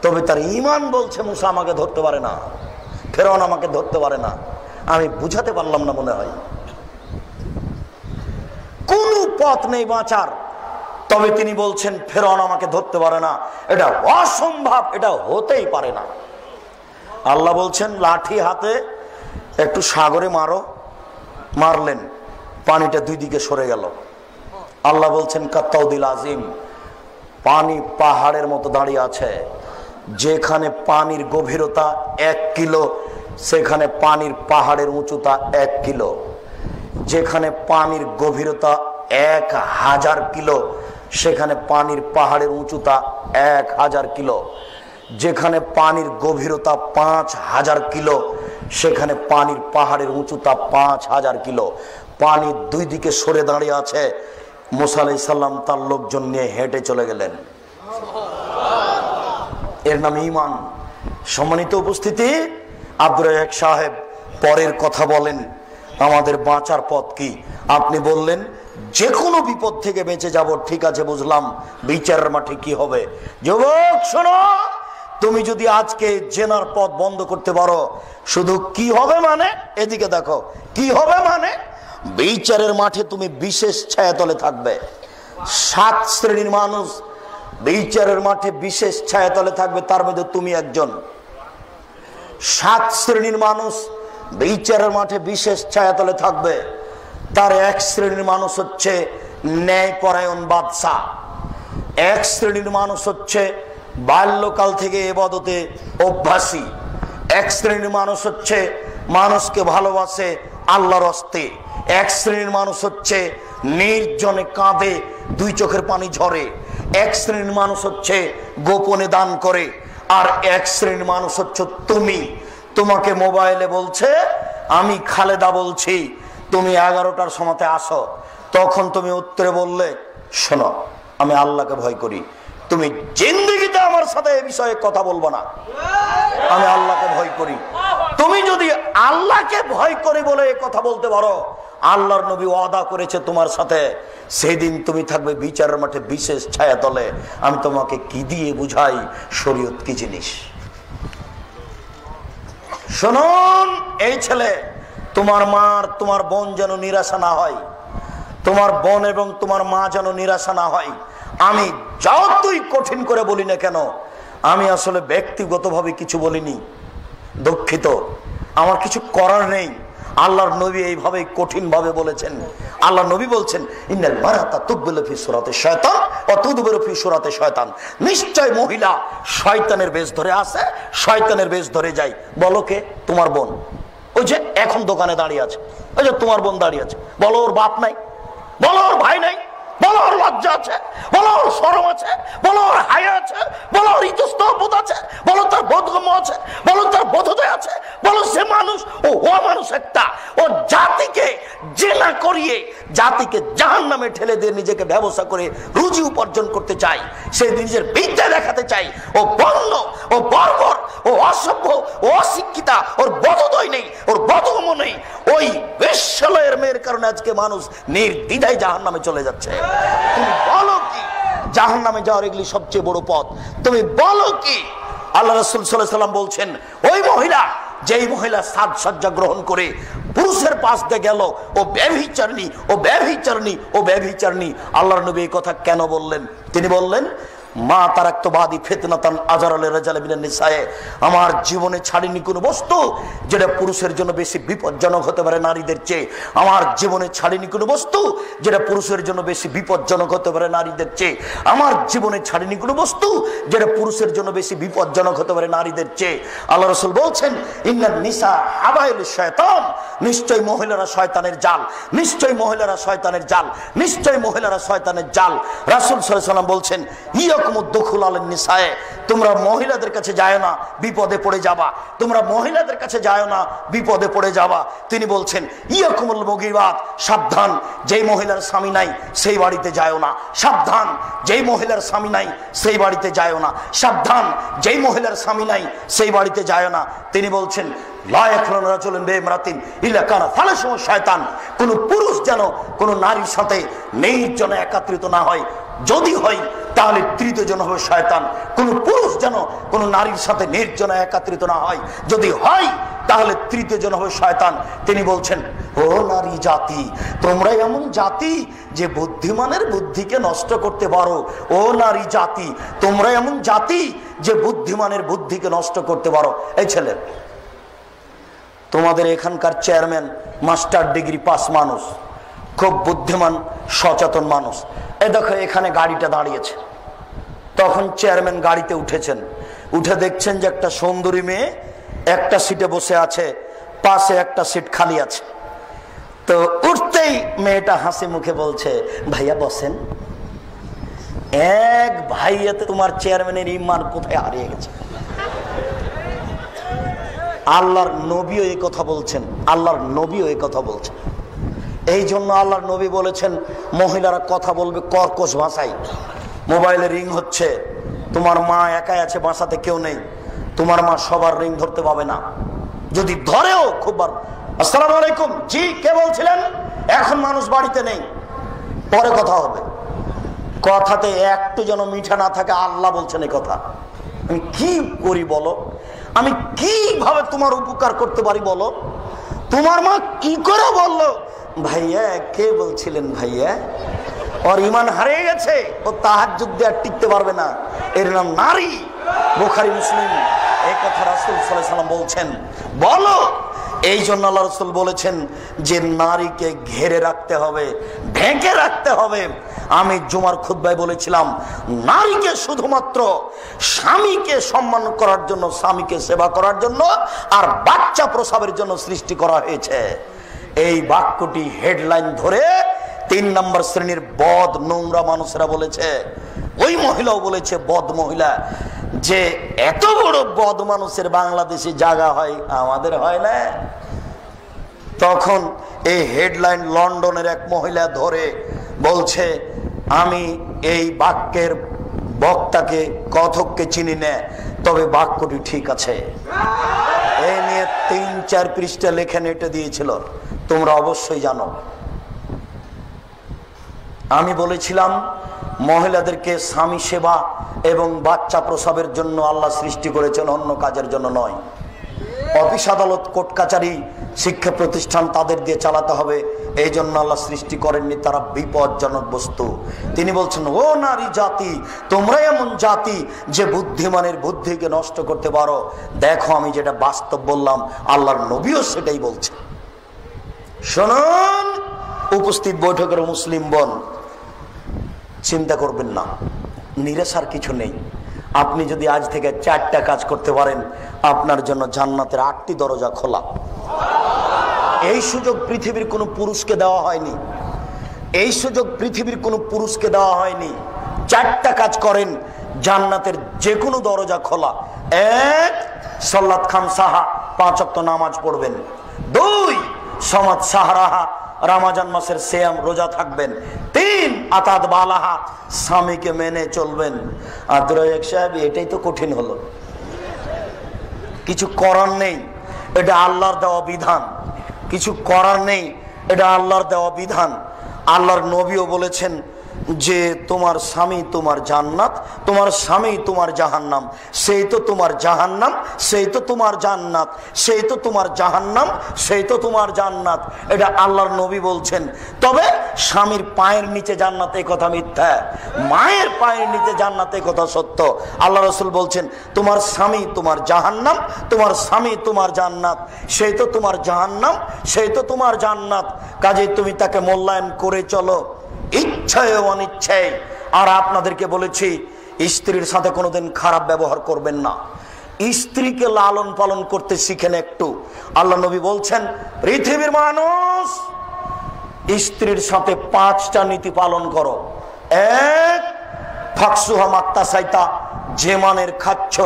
তবে তার ঈমান বলছে মুসা আমাকে ধরতে পারে না, ফেরাউন আমাকে ধরতে পারে না। আমি বুঝাতে পারলাম না মনে হয়, কোন পথ নেই বাঁচার, তবে তিনি বলছেন ফেরাউন আমাকে ধরতে পারে না, এটা অসম্ভব, এটা হতেই পারে না। আল্লাহ বলছেন লাঠি হাতে একটু সাগরে মারো, মারলেন, পানিটা দুই দিকে সরে গেল। আল্লাহ বলছেন কাত্তাউদিল আজিম, পানি পাহাড়ের মতো দাঁড়িয়ে আছে। যেখানে পানির গভীরতা 1 কিলো, সেখানে পানির পাহাড়ের উঁচুতা 1 কিলো। যেখানে পানির গভীরতা 1000 কিলো, সেখানে পানির পাহাড়ের উঁচুতা 1000 কিলো। যেখানে পানির গভীরতা 5000 কিলো, সেখানে পানির পাহাড়ের উঁচুতা 5000 কিলো। পানি দুই দিকে সরে দাঁড়িয়ে আছে। মুসা আলাইহিস সালাম তার লোকজন নিয়ে হেঁটে চলে গেলেন। এর নাম ঈমান। সম্মানিত উপস্থিতি, আব্দুর রাজ্জাক সাহেব পরের কথা বলেন, আমাদের বাঁচার পথ কি? আপনি বললেন যে কোনো বিপদ থেকে বেঁচে যাব, ঠিক আছে বুঝলাম, বিচারের মাঠে কি হবে? যুবক শোনো, তুমি যদি আজকে জেনার পথ বন্ধ করতে পারো, শুধু কি হবে মানে, এদিকে দেখো, কি হবে মানে, বিচারের মাঠে তুমি বিশেষ ছায়াতলে থাকবে। 7 শ্রেণীর মানুষ বিচারের মাঠে বিশেষ ছায়াতলে থাকবে, তার মধ্যে তুমি একজন। 7 শ্রেণীর মানুষ বিচারের মাঠে বিশেষ ছায়াতলে থাকবে। তার 1 শ্রেণীর মানুষ হচ্ছে ন্যায়পরায়ণ বাদশা। 1 শ্রেণীর মানুষ হচ্ছে বাল্যকাল থেকে ইবাদতে অভ্যাসী। 1 শ্রেণীর মানুষ হচ্ছে মানুষকে ভালোবাসে আল্লাহর হস্তে। 1 শ্রেণীর মানুষ হচ্ছে নির্জনে কাঁদে, 2 চোখের পানি ঝরে। 1 শ্রেণীর মানুষ হচ্ছে গোপনে দান করে। আর 1 শ্রেণীর মানুষ হচ্ছে তুমি। তোমাকে মোবাইলে বলছে, আমি খালেদা বলছি, তুমি 11টার সময়তে আসো। তখন তুমি উত্তরে বললে, শোনো, আমি আল্লাহকে ভয় করি, তুমি জিন্দেগিতে আমার সাথে এই বিষয়ে কথা বলবো না, আমি আল্লাহকে ভয় করি। তুমি যদি আল্লাহকে ভয় করি বলে এই কথা বলতে পারো, আল্লাহর নবী ওয়াদা করেছে তোমার সাথে, সেদিন তুমি থাকবে বিচারের মাঠে বিশেষ ছায়াতলে। আমি তোমাকে কি দিয়ে বুঝাই শরীয়ত কি জিনিস? শুনুন, এই ছেলে, তোমার মার, তোমার বোন যেন নিরাশা না হয়, তোমার বোন এবং তোমার মা যেন নিরাশা না হয়। আমি যতই কঠিন করে বলি না কেন, আমি আসলে ব্যক্তিগতভাবে কিছু বলিনি, দুঃখিত, আমার কিছু করার নেই। আল্লাহর নবী এইভাবে কঠিন ভাবে বলেছেন। আল্লাহ নবী বলছেন, ইন্নাল মারাতা তুকবিলু ফি সূরাতি শায়তান ওয়া তুদবিরু ফি সূরাতি শায়তান, নিশ্চয় মহিলা শয়তানের বেশ ধরে আসে, শয়তানের বেশ ধরে যায়। বলো কে? তোমার বোন। ওই যে এখন দোকানে দাঁড়িয়ে আছে, ওই যে তোমার বোন দাঁড়িয়ে আছে। বলো ওর বাপ নাই, বলো ওর ভাই নাই, বলো ওর লজ্জা আছে, বলো ওর শরম আছে, বলো ওর হায়া আছে, বলো ওর ইতস্তত বোধ আছে, বলো তার বোধগম্য আছে, বলো তার বোধোদয় আছে, বলো সে মানুষ, ও মানুষ একটা, ও জাতিকে জেনা করিয়ে জাতিকে জাহান্নামে ঠেলে দিয়ে নিজেকে ব্যবসা করে রুজি উপার্জন করতে চাই, সে নিজের বিদ্যা দেখাতে চাই। ও বন্য, ও বর্বর, ও অসভ্য, ও অশিক্ষিতা, ওর বোধোদয় নেই, ওর বোধগম্য নেই। ওই বেশ্যালয়ের মেয়ের কারণে আজকে মানুষ নির্দ্বিধায় জাহান্নামে চলে যাচ্ছে। তুমি বলো কি জাহান্নামে যাওয়ার এগুলি সবচেয়ে বড় পথ? তুমি বলো কি আল্লাহ রাসূল সাল্লাল্লাহু আলাইহি সাল্লাম বলছেন, ওই মহিলা, যেই মহিলা সাজসজ্জা গ্রহণ করে পুরুষের পাশ দিয়ে গেল, ও ব্যভিচারিণী, ও ব্যভিচারিণী, ও ব্যভিচারিণী। আল্লাহর নবী এই কথা কেন বললেন? তিনি বললেন, মা তারাক্তু বাদি ফিতনাতান আযারা লিরাজালি মিনান নিসায়ে, আমার জীবনে ছাড়িনি কোনো বস্তু যেটা পুরুষের জন্য বেশি বিপজ্জনক হতে পারে নারীদের চেয়ে। আমার জীবনে ছাড়িনি কোনো বস্তু যেটা পুরুষের জন্য বেশি বিপজ্জনক হতে পারে নারীদের চেয়ে। আমার জীবনে ছাড়িনি কোনো বস্তু যেটা পুরুষের জন্য বেশি বিপজ্জনক হতে পারে নারীদের চেয়ে। আল্লাহ রাসূল বলছেন, ইন্নান নিসা হাবাইলুশ শায়তান, নিশ্চয়ই মহিলারা শয়তানের জাল, নিশ্চয়ই মহিলারা শয়তানের জাল, নিশ্চয়ই মহিলারা শয়তানের জাল। রাসূল সাল্লাল্লাহু আলাইহি ওয়াসাল্লাম বলছেন, তোমরা মহিলাদের কাছে যায় না, বিপদে পড়ে যাবা। তোমরা মহিলাদের কাছে যায় না, বিপদে পড়ে যাবা। তিনি বলছেন, ইয়াকুমুল মুগীবাত, সাবধান, যেই মহিলার স্বামী নাই সেই বাড়িতে যায় না। সাবধান, যেই মহিলার স্বামী নাই সেই বাড়িতে যায় না। সাবধান, যেই মহিলার স্বামী নাই সেই বাড়িতে যায় না। তিনি বলছেন, কোন পুরুষ যেন কোন নারীর সাথে নির্জনে একত্রিত না হয়, যদি হয় তাহলে তৃতীয় জন হবে শয়তান। কোন পুরুষ যেন কোন নারীর সাথে নির্জনে একত্রিত না হয়, যদি হয় তাহলে তৃতীয় জন হবে শয়তান। তিনি বলছেন, ও নারী জাতি, তোমরা এমন জাতি যে বুদ্ধিমানের বুদ্ধিকে নষ্ট করতে পারো। ও নারী জাতি, তোমরা এমন জাতি যে বুদ্ধিমানের বুদ্ধিকে নষ্ট করতে পারো। এই ছেলে, তোমাদের এখানকার চেয়ারম্যান মাস্টার ডিগ্রি পাস মানুষ, খুব বুদ্ধিমান সচেতন মানুষ। এই দেখো এখানে গাড়িটা দাঁড়িয়েছে, তখন চেয়ারম্যান গাড়িতে উঠেছেন, উঠে দেখছেন যে একটা সুন্দরী মেয়ে একটা সিটে বসে আছে, পাশে একটা সিট খালি আছে। তো উঠতেই মেয়েটা হাসি মুখে বলছে, ভাইয়া বসেন। এক ভাইয়াতে তোমার চেয়ারম্যানের ইমান কোথায় হারিয়ে গেছে। আল্লাহর নবীও এই কথা বলছেন, আল্লাহর নবীও এই কথা বলছেন। এই জন্য আল্লাহর নবী বলেছেন, মহিলারা কথা বলবে কর্কশ ভাষায়। মোবাইলে রিং হচ্ছে, তোমার মা একাই আছে, বাসাতে কেউ নেই, তোমার মা সবার রিং ধরতে পাবে না। যদি ধরেও খুব আসসালামু আলাইকুম, জি কে বলছিলেন, এখন মানুষ বাড়িতে নেই, পরে কথা হবে। কথাতে একটু যেন মিঠা না থাকে। আল্লাহ বলছেন এই কথা। আমি কি করি বলো, আমি কিভাবে তোমার উপকার করতে পারি বলো। তোমার মা কি করে বললো, ভাইয়া কে বলছিলেন, ভাইয়া ওর ইমান হারিয়ে গেছে, ও তাহাজ্জুদ দিয়ে আর টিকতে পারবে না, এর নাম নারী। বুখারী মুসলিম এই কথা রাসূল সাল্লাল্লাহু আলাইহি ওয়াসাল্লাম বলছেন, বলো। এই জন্য আল্লাহ রাসূল বলেছেন যে নারীকে ঘেরে রাখতে হবে, ঢেকে রাখতে হবে। আমি জুমার খুতবায় বলেছিলাম, নারীকে শুধুমাত্র স্বামীকে সম্মান করার জন্য, স্বামীকে সেবা করার জন্য আর বাচ্চা প্রসবের জন্য সৃষ্টি করা হয়েছে। এই বাক্যটি হেডলাইন ধরে ৩ নম্বর শ্রেণীর বদ নোংরা মানুষরা বলেছে, ওই মহিলাও বলেছে বদ মহিলা, যে এত বড় বদ মানুষের বাংলাদেশে জায়গা হয়, আমাদের হয় না। তখন এই হেডলাইন লন্ডনের এক মহিলা ধরে বলছে, আমি এই বাক্যের বক্তাকে কথককে চিনি না, তবে বাক্যটি ঠিক আছে। এই নিয়ে ৩-৪ পৃষ্ঠা লেখে নেটে দিয়েছিল, তোমরা অবশ্যই জানো। আমি বলেছিলাম মহিলাদেরকে স্বামী সেবা এবং বাচ্চা প্রসবের জন্য আল্লাহ সৃষ্টি করেছেন, অন্য কাজের জন্য নয়। অফিস আদালত কোর্ট কাচারি শিক্ষা প্রতিষ্ঠান তাদের দিয়ে চালাতে হবে, এই জন্য আল্লাহ সৃষ্টি করেননি, তারা বিপজ্জনক বস্তু। তিনি বলছেন, ও নারী জাতি, তোমরা এমন জাতি যে বুদ্ধিমানের বুদ্ধিকে নষ্ট করতে পারো। দেখো আমি যেটা বাস্তব বললাম, আল্লাহর নবীও সেটাই বলছে। শুনুন উপস্থিত বৈঠকের মুসলিম বোন, চিন্তা করবেন না, নিরাশার কিছু নেই। আপনি যদি আজ থেকে 4টা কাজ করতে পারেন, আপনার জন্য জান্নাতের 8টি দরজা খোলা। এই সুযোগ পৃথিবীর কোনো পুরুষকে দেওয়া হয়নি, এই সুযোগ পৃথিবীর কোনো পুরুষকে দেওয়া হয়নি। 4টা কাজ করেন, জান্নাতের যে কোনো দরজা খোলা। 1, সালাত খামসাহা, 5 ওয়াক্ত নামাজ পড়বেন। 2, সমাজ সাহারাহা, রমজান মাসের সিয়াম রোজা থাকবেন। 3, আতাত বালাহা, স্বামীকে মেনে চলবেন। আব্দুর রাজ্জাক সাহেব, এটাই তো কঠিন হলো, কিছু করার নেই, এটা আল্লাহর দেওয়া বিধান। কিছু করার নেই, এটা আল্লাহর দেওয়া বিধান। আল্লাহর নবীও বলেছেন যে তোমার স্বামী তোমার জান্নাত, তোমার স্বামী তোমার জাহান্নাম, সেই তো তোমার জাহান্নাম, সেই তো তোমার জান্নাত, সেই তো তোমার জাহান্নাম, সেই তো তোমার জান্নাত। এটা আল্লাহর নবী বলছেন। তবে স্বামীর পায়ের নিচে জান্নাত এই কথা মিথ্যা, মায়ের পায়ের নিচে জান্নাত এই কথা সত্য। আল্লাহ রাসূল বলছেন তোমার স্বামী তোমার জাহান্নাম, তোমার স্বামী তোমার জান্নাত, সেই তো তোমার জাহান্নাম, সেই তো তোমার জান্নাত। কাজে তুমি তাকে মূল্যায়ন করে চলো, ইচ্ছায় অনিচ্ছায়। আর আপনাদেরকে বলেছি স্ত্রীর সাথে কোনোদিন খারাপ ব্যবহার করবেন না, স্ত্রীকে লালন পালন করতে শিখেন একটু। আল্লাহ নবী বলছেন পৃথিবীর মানুষ স্ত্রীর সাথে 5টা নীতি পালন করো। 1, ফাকসুহা মাত্তাসাইতা, যে মানের খাচ্ছ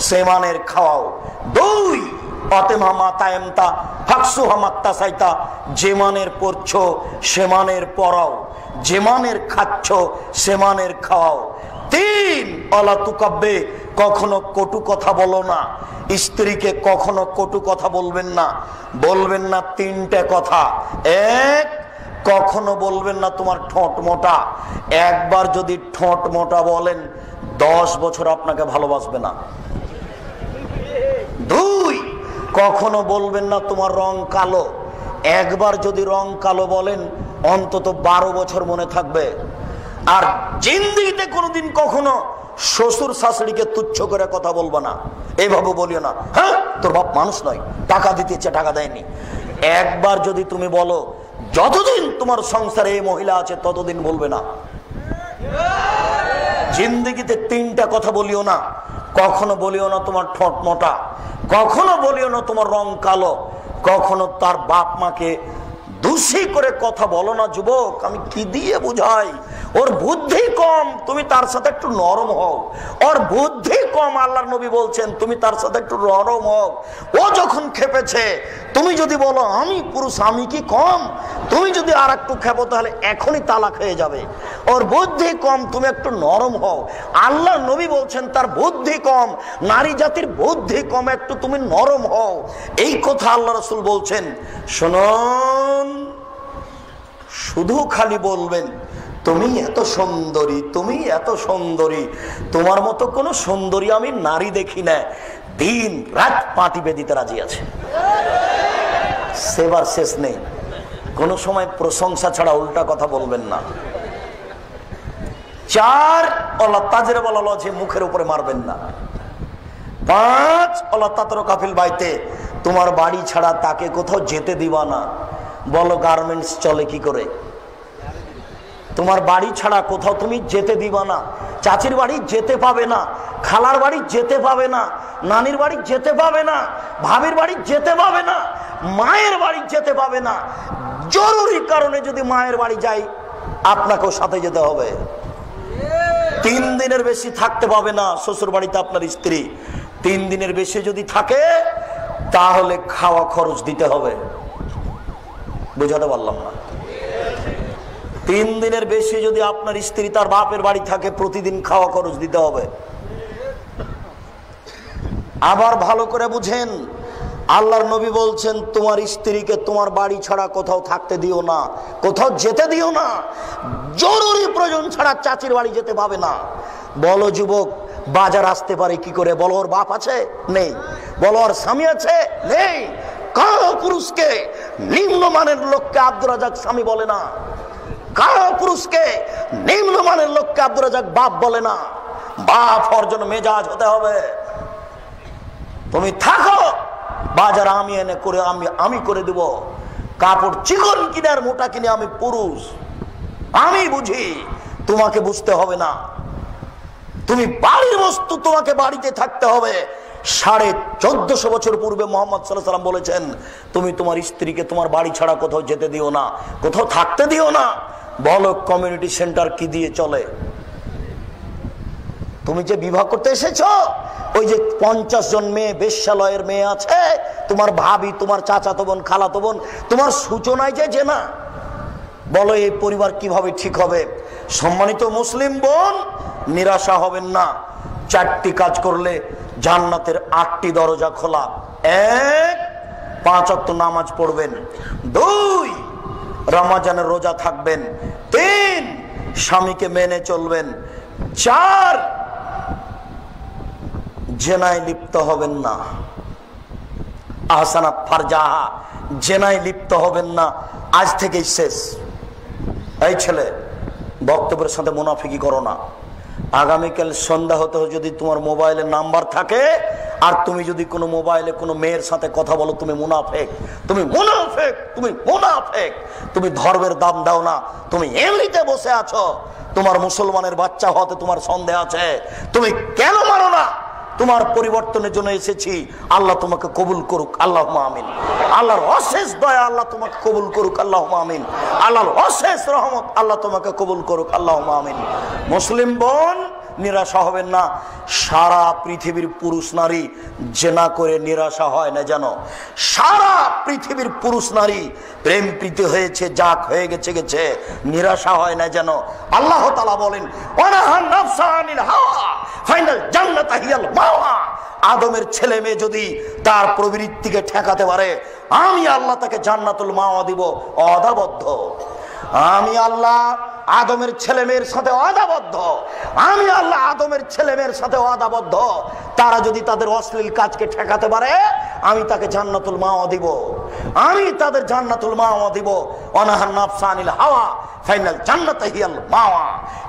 সে মানের খাওয়াও। 2, অতেমা মাতায়েমতা ফাকসুহা মাত্তাসাইতা, যে মানের পড়ছো সে মানের পড়াও, যে মানের খাচ্ছ সে মানের খাওয়াও। 3, অলা তুকাব্বে, কখনো কটু কথা বলো না, স্ত্রীকে কখনো কটু কথা বলবেন না। বলবেন না 3টে কথা। 1, কখনো বলবেন না তোমার ঠোঁট মোটা। একবার যদি ঠোঁট মোটা বলেন 10 বছর আপনাকে ভালোবাসবে না। 2, কখনো বলবেন না তোমার রং কালো। একবার যদি রং কালো বলেন অন্তত 12 বছর মনে থাকবে। আর জিন্দেগিতে কোনোদিন কখনো শ্বশুর শাশুড়িকে তুচ্ছ করে কথা বলবো না। এইভাবে বলিও না, হ্যাঁ তোর বাপ মানুষ নয়, টাকা দিতেছে টাকা দেয়নি। একবার যদি তুমি বলো, যতদিন তোমার সংসারে এই মহিলা আছে ততদিন বলবে না। জিন্দেগিতে 3টা কথা বলিও না। কখনো বলিও না তোমার ঠোঁট মোটা, কখনো বলিও না তোমার রং কালো, কখনো তার বাপ মাকে দোষী করে কথা বলো না। যুবক, আমি কি দিয়ে বুঝাই? ওর বুদ্ধি কম, তুমি তার সাথে একটু নরম হও। ওর বুদ্ধি কম, আল্লাহর নবী বলছেন তুমি তার সাথে একটু নরম হও। ও যখন খেপেছে, তুমি যদি বলো আমি পুরুষ আমি কি কম, তুমি যদি আর একটু খেপো তাহলে এখনই তালাক হয়ে যাবে। ওর বুদ্ধি কম, তুমি একটু নরম হও। আল্লাহর নবী বলছেন তার বুদ্ধি কম, নারী জাতির বুদ্ধি কম, একটু তুমি নরম হও। এই কথা আল্লাহ রাসূল বলছেন। শুনুন, শুধু খালি বলবেন তুমি এত সুন্দরী, তুমি এত সুন্দরী, তোমার মতো কোন সুন্দরী আমি নারী দেখি না, দিন রাত পাটি বেঁধিতে রাজি আছে, সেবার শেষ নেই। কোন সময় প্রশংসা ছাড়া উল্টা কথা বলবেন না। 4, আল্লাহ তাজরে বলা যে মুখের উপরে মারবেন না। 5, আল্লাহ তাতর কাফিল বাইতে, তোমার বাড়ি ছাড়া তাকে কোথাও যেতে দিবা না। বলো গার্মেন্টস চলে কি করে? তোমার বাড়ি ছাড়া কোথাও তুমি যেতে দিবা না। চাচির বাড়ি যেতে পাবে না, খালার বাড়ি যেতে পাবে না, নানির বাড়ি যেতে পাবে না, ভাবির বাড়ি যেতে পাবে না, মায়ের বাড়ি যেতে পাবে না। জরুরি কারণে যদি মায়ের বাড়ি যাই আপনাকেও সাথে যেতে হবে। 3 দিনের বেশি থাকতে পাবে না শ্বশুর বাড়িতে আপনার স্ত্রী। 3 দিনের বেশি যদি থাকে তাহলে খাওয়া খরচ দিতে হবে। বুঝাতে পারলাম না? 3 দিনের বেশি যদি আপনার স্ত্রী তার বাপের বাড়ি থাকে প্রতিদিন খাওয়া খরচ দিতে হবে। আবার ভালো করে বুঝেন, আল্লাহর নবী বলছেন তোমার স্ত্রীকে তোমার বাড়ি ছাড়া কোথাও থাকতে দিও না, কোথাও যেতে দিও না। জরুরি প্রয়োজন ছাড়া চাচির বাড়ি যেতে পাবে না। বলো যুবক, বাজার আসতে পারে কি করে? বলো ওর বাপ আছে? নেই। বলো ওর স্বামী আছে? নেই। কারো পুরুষকে নিম্নমানের লোককে আব্দুর রাজাক স্বামী বলে না, কারো পুরুষকে নিম্নমানের লোককে আব্দুর রাজাক বাপ বলে না। বাপ হওয়ার জন্য মেজাজ হতে হবে। তুমি থাকো, বাজার আমি এনে করে আমি করে দেব, কাপড় চিকন কিনে আর মোটা কিনে আমি পুরুষ, আমি বুঝি, তোমাকে বুঝতে হবে না। তুমি বাড়ির বস্তু, তোমাকে বাড়িতে থাকতে হবে। 1450 বছর পূর্বে মুহাম্মদ সাল্লাল্লাহু আলাইহি ওয়াসাল্লাম বলেছেন তুমি তোমার স্ত্রীকে তোমার বাড়ি ছাড়া কোথাও যেতে দিও না, কোথাও থাকতে দিও না। বলো কমিউনিটি সেন্টার কি দিয়ে চলে? তুমি যে বিবাহ করতে এসেছো, ওই যে 50 জন মেয়ে বেশ্যালয়ের মেয়ে আছে, তোমার ভাবি, তোমার চাচাতো বোন, খালাতো বোন, তোমার সূচনায় যে না। বলো এই পরিবার কিভাবে ঠিক হবে? সম্মানিত মুসলিম বোন, নিরাশা হবেন না। 4টি কাজ করলে জান্নাতের 8টি দরজা খোলা। 1, 5 ওয়াক্ত নামাজ পড়বেন। 2, রমজানের রোজা থাকবেন। 3, স্বামীকে মেনে চলবেন। 4, জেনায় লিপ্ত হবেন না। আহসানাত ফারজাহা, জেনায় লিপ্ত হবেন না, আজ থেকেই শেষ। এই ছেলে, বক্তব্যের সাথে মুনাফিকি করো না। আগামীকাল সন্ধ্যা হতে যদি তোমার মোবাইলে নাম্বার থাকে আর তুমি যদি কোনো মোবাইলে কোনো মেয়ের সাথে কথা বলো, তুমি মুনাফিক, তুমি মুনাফিক, তুমি মুনাফিক। তুমি ধর্মের দাম দাও না, তুমি এমনিতে বসে আছো। তোমার মুসলমানের বাচ্চা হতে তোমার সন্দেহ আছে, তুমি কেন মানো না? তোমার পরিবর্তনের জন্য এসেছি, আল্লাহ তোমাকে কবুল করুক, আল্লাহুম্মা আমিন। আল্লাহর অশেষ দয়া, আল্লাহ তোমাকে কবুল করুক, আল্লাহুম্মা আমিন। আল্লাহর অশেষ রহমত, আল্লাহ তোমাকে কবুল করুক, আল্লাহুম্মা আমিন। মুসলিম বোন, নিরাশা হবেন না। সারা পৃথিবীর পুরুষ নারী জেনা করে নিরাশা হয় না যেন। সারা পৃথিবীর পুরুষ নারী প্রেম প্রীতি হয়েছে, যাক হয়ে গেছে গেছে, নিরাশা হয় না যেন। আল্লাহ তাআলা বলেন, ওয়ানাহান নাফসা আনিল হাওয়া ফাইনাল জান্নাত হিয়াল মাওয়া। আদমের ছেলে মেয়ে যদি তার প্রবৃত্তিকে ঠেকাতে পারে, আমি আল্লাহ তাকে জান্নাতুল মাওয়া দিব অদাবদ্ধ। আমি আল্লাহ আদমের ছেলে মেয়ের সাথে অদাবদ্ধ। আমি আল্লাহ আদমের ছেলে মেয়ের সাথে অদাবদ্ধ। তারা যদি তাদের অশ্লীল কাজকে ঠেকাতে পারে, আমি তাকে জান্নাতুল মাওয়া দিব। আমি তাদের জান্নাতুল মাওয়া দিব। অনাহান নাফসা আনিল হাওয়া ফাইনাল জান্নাত হিয়াল মাওয়া।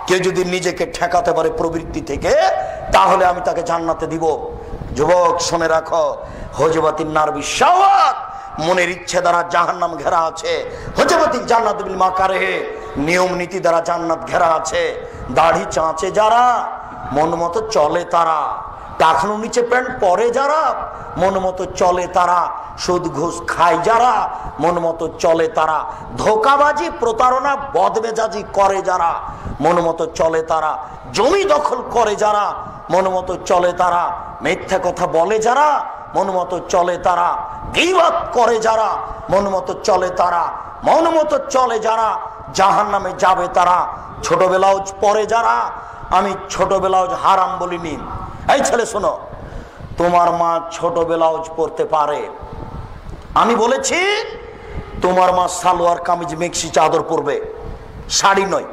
কেউ যদি নিজেকে ঠেকাতে পারে প্রবৃত্তি থেকে, তাহলে আমি তাকে জান্নাতে দিব। যুবক শুনে রাখো, হজবাতিন নার বিশাওয়াত, মনের ইচ্ছে দ্বারা জাহান্নাম ঘেরা আছে। হজবাতিন জান্নাত বিল মাকারিহ, নিয়ম নীতি দ্বারা জান্নাত ঘেরা আছে। দাড়ি চাঁচে যারা, মন মতো চলে তারা। টাকনু নিচে প্যান্ট পরে যারা, মন মতো চলে তারা। সুদ ঘুষ খায় যারা, মন মতো চলে তারা। ধোকাবাজি প্রতারণা বদমেজাজি করে যারা, মন মতো চলে তারা। জমি দখল করে যারা, মন মতো চলে তারা। মিথ্যা কথা বলে যারা, মন মতো চলে তারা। গীবত করে যারা, মন মতো চলে তারা। মন মতো চলে যারা, জাহান্নামে যাবে তারা। ছোট ব্লাউজ পরে যারা, আমি ছোট ব্লাউজ হারাম বলিনি। এই ছেলে শোনো, তোমার মা ছোট ব্লাউজ পরতে পারে, আমি বলেছি তোমার মা সালোয়ার কামিজ মেক্সি চাদর পরবে, শাড়ি নয়।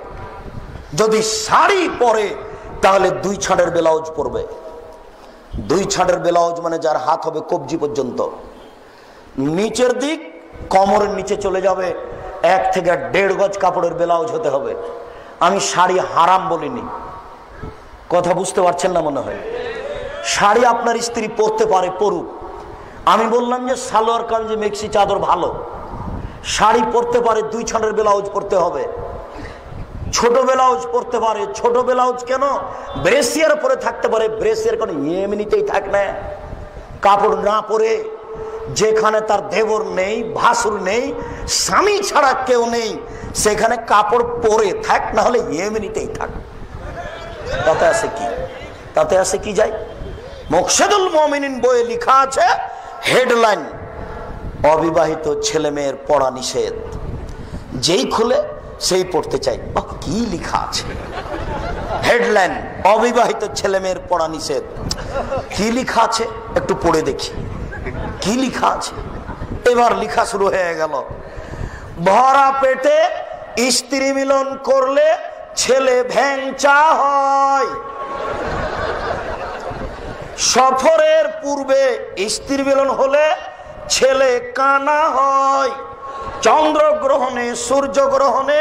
যদি শাড়ি পরে তাহলে 2 ছাঁটের ব্লাউজ পরবে। 2 ছাঁটের ব্লাউজ মানে যার হাত হবে কবজি পর্যন্ত, নিচের দিক কোমরের নিচে চলে যাবে, 1 থেকে 1.5 গজ কাপড়ের ব্লাউজ হতে হবে। আমি শাড়ি হারাম বলিনি, কথা বুঝতে পারছেন না মনে হয়। শাড়ি আপনার স্ত্রী পরতে পারে, পরুক। আমি বললাম যে সালোয়ার কামিজ মেক্সি চাদর ভালো, শাড়ি পরতে পারে, 2 ছাঁটের ব্লাউজ পরতে হবে। ছোট ব্লাউজ পরতে পারে, ছোট ব্লাউজ কেন, ব্রেসিয়ার পরে থাকতে পারে। ব্রেসিয়ার কোনো এমনিতেই থাক না, কাপড় না পরে, যেখানে তার দেবর নেই, ভাসুর নেই, স্বামী ছাড়া কেউ নেই, সেখানে কাপড় পরে থাক, না হলে এমনিতেই থাক। তাতে আছে কি, তাতে আছে কি যায়? মুকশিদুল মুমিনিন বইয়ে লেখা আছে, হেডলাইন, অবিবাহিত ছেলে মেয়ের পড়া নিষেধ। যেই খুলে সেই পড়তে চাই, কি লেখা আছে হেডলাইন, অবিবাহিত ছেলে মেয়ের পড়া নিষেধ। কি লেখা আছে একটু পড়ে দেখি, কি লেখা আছে। এবার লেখা শুরু হয়ে গেল, ভরা পেটে স্ত্রী মিলন করলে ছেলে ভ্যাংচা হয়। সফরের পূর্বে স্ত্রী মিলন হলে ছেলে কানা হয়। চন্দ্রগ্রহণে, সূর্যগ্রহণে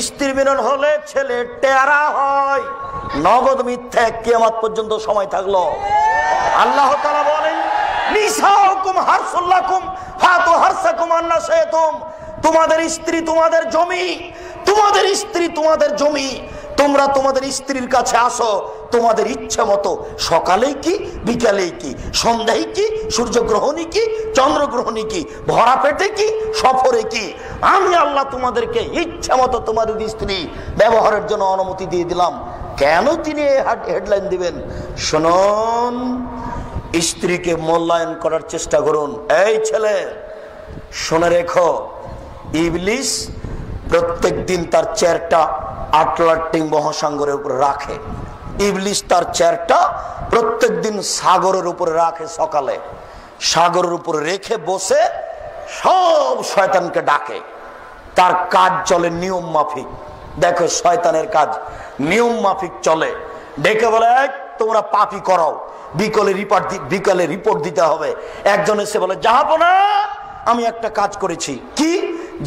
স্ত্রী মিলন হলে ছেলে টেরা হয়। নগদ মিথ্যা, কিয়ামত পর্যন্ত সময় থাকলো। আল্লাহ তাআলা বলেন, নিসাউকুম হারসুল লাকুম ফাতু হারসাকুম আন্না শাইতুম। তোমাদের স্ত্রী তোমাদের জমি, তোমাদের স্ত্রী তোমাদের জমি। তোমরা তোমাদের স্ত্রীর কাছে আসো তোমাদের ইচ্ছা মতো, সকালেই কি, বিকালেই কি, সন্ধ্যায় কি, সূর্যগ্রহণই কি, চন্দ্রগ্রহণই কি, ভরা পেটে কি, সফরে কি। আমি আল্লাহ তোমাদেরকে ইচ্ছা মতো তোমাদের স্ত্রী ব্যবহারের জন্য অনুমতি দিয়ে দিলাম। কেন তিনি হেডলাইন দিবেন? শুনুন, স্ত্রীকে মূল্যায়ন করার চেষ্টা করুন। এই ছেলে শুনে রেখো, ইবলিস প্রত্যেক দিন তার চেয়ারটা আটলান্টিক মহাসাগরের উপরে রাখে। ইবলিস তার চেয়ারটা প্রত্যেক দিন সাগরের উপরে রাখে। সকালে সাগরের উপরে রেখে বসে সব শয়তানকে ডাকে। তার কাজ চলে নিয়ম মাফিক। দেখো শয়তানের কাজ, নিয়ম মাফিক চলে। ডেকে বলে তোমরা পাপি করাও, বিকালে রিপোর্ট দিতে হবে। একজন এসে বলে জাহাপনা আমি একটা কাজ করেছি। কি?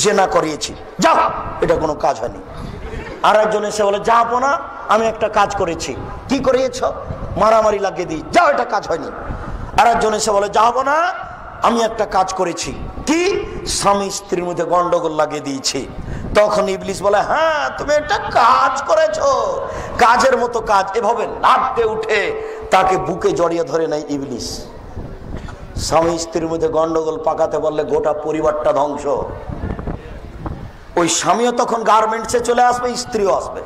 জেনা করিয়েছি। যাও, এটা কোনো কাজ হয়নি। আর একজন এসে বলে জাহাপনা আমি একটা কাজ করেছি। কি করিয়েছ? মারামারি লাগিয়ে দিই। যাও, এটা কাজ হয়নি। আর একজন এসে বলে জাহাপনা আমি একটা কাজ করেছি। কি? স্বামী স্ত্রীর মধ্যে গন্ডগোল লাগিয়ে দিয়েছি। তখন ইবলিস বলে হ্যাঁ তুমি একটা কাজ করেছো, কাজের মতো কাজ। এভাবে লাফতে উঠে তাকে বুকে জড়িয়ে ধরে নেয় ইবলিস। স্বামী স্ত্রীর মধ্যে গন্ডগোল পাকাতে পারলে গোটা পরিবারটা ধ্বংস। ওই স্বামীও তখন গার্মেন্টসে চলে আসবে, স্ত্রীও আসবে।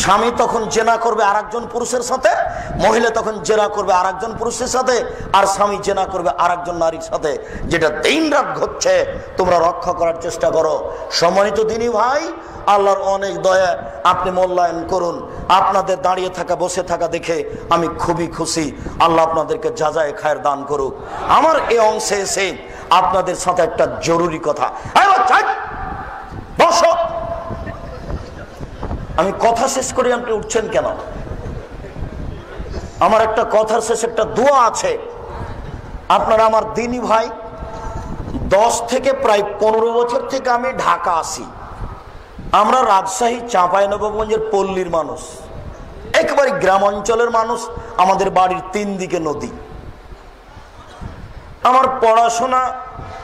স্বামী তখন জেনা করবে আরেকজন পুরুষের সাথে, মহিলা তখন জেনা করবে আরেকজন পুরুষের সাথে, আর স্বামী জেনা করবে আরেকজন নারীর সাথে। যেটা দিনরাত ঘটছে, তোমরা রক্ষা করার চেষ্টা করো। সম্মানিত দিনী ভাই, আল্লাহর অনেক দয়া, আপনি মূল্যায়ন করুন। আপনাদের দাঁড়িয়ে থাকা বসে থাকা দেখে আমি খুবই খুশি। আল্লাহ আপনাদেরকে যাজায়ে খায়ের দান করুক। আমার এই অংশে এসে আপনাদের সাথে একটা জরুরি কথা। বসো, আমি কথা শেষ করি, আপনি উঠছেন কেন? আমার একটা কথার শেষে একটা দোয়া আছে। আপনারা আমার দিনী ভাই, 10 থেকে প্রায় 15 বছর থেকে আমি ঢাকা আসি। আমরা রাজশাহী চাঁপাইনবাবগঞ্জের পল্লীর মানুষ, একেবারে গ্রাম অঞ্চলের মানুষ। আমাদের বাড়ির 3 দিকে নদী। আমার পড়াশোনা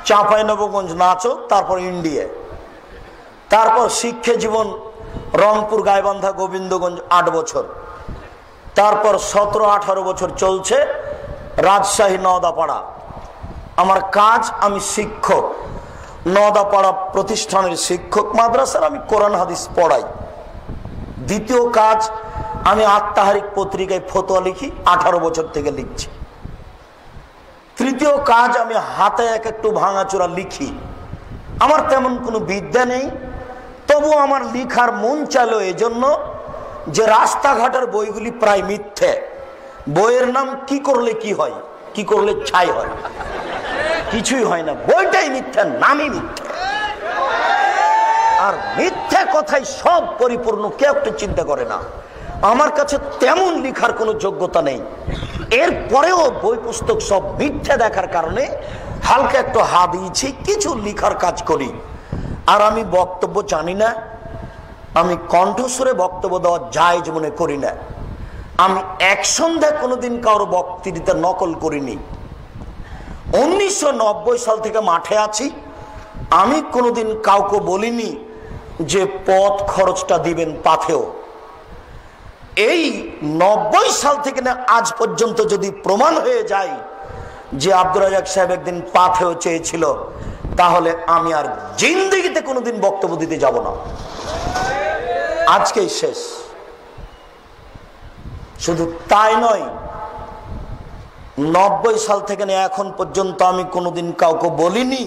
চাঁপাইনবাবগঞ্জ, নাচক, তারপর ইন্ডিয়া, তারপর শিক্ষা জীবন রংপুর, গাইবান্ধা, গোবিন্দগঞ্জ 8 বছর, তারপর 17-18 বছর চলছে রাজশাহী নওদাপাড়া। আমার কাজ, আমি শিক্ষক, নওদাপাড়া প্রতিষ্ঠানের শিক্ষক, মাদ্রাসার আমি কোরআন হাদিস পড়াই। দ্বিতীয় কাজ, আমি আত্মাহারিক পত্রিকায় ফতোয়া লিখি, 18 বছর থেকে লিখছি। তৃতীয় কাজ, আমি হাতে একটু ভাঙাচোরা লিখি। আমার তেমন কোনো বিদ্যা নেই, তবু আমার লিখার মন চাইলো এজন্য যে রাস্তাঘাটের বইগুলি প্রায় মিথ্যে। বইয়ের নাম কি করলে কি হয়, কি করলে ছাই হয়, কিছুই হয় না। বইটাই মিথ্যা, নামই মিথ্যা। আর মিথ্যা কথাই সব পরিপূর্ণ, কেউ একটা চিন্তা করে না। আমার কাছে তেমন লিখার কোনো যোগ্যতা নেই। এরপরেও বই পুস্তক সব মিথ্যা দেখার কারণে হালকা একটু হাত দিয়েছি, কিছু লিখার কাজ করি। আর আমি বক্তব্য জানি না, আমি কণ্ঠস্বরে বক্তব্য দেওয়া জায়েজ মনে করি না। আমি এক সন্ধ্যায় কোনোদিন কারো বক্তৃতা নকল করিনি। 1990 সাল থেকে মাঠে আছি। আমি কোনোদিন কাউকে বলিনি যে পথ খরচটা দিবেন পাথেও। এই 90 সাল থেকে না আজ পর্যন্ত যদি প্রমাণ হয়ে যায় যে আব্দুর রাজ্জাক সাহেব একদিন পাথেও চেয়েছিল, তাহলে আমি আর জিন্দেগিতে কোনোদিন বক্তব্য দিতে যাব না। আজকেই শেষ। শুধু তাই নয়, 90 সাল থেকে এখন পর্যন্ত আমি কোনোদিন কাউকে বলিনি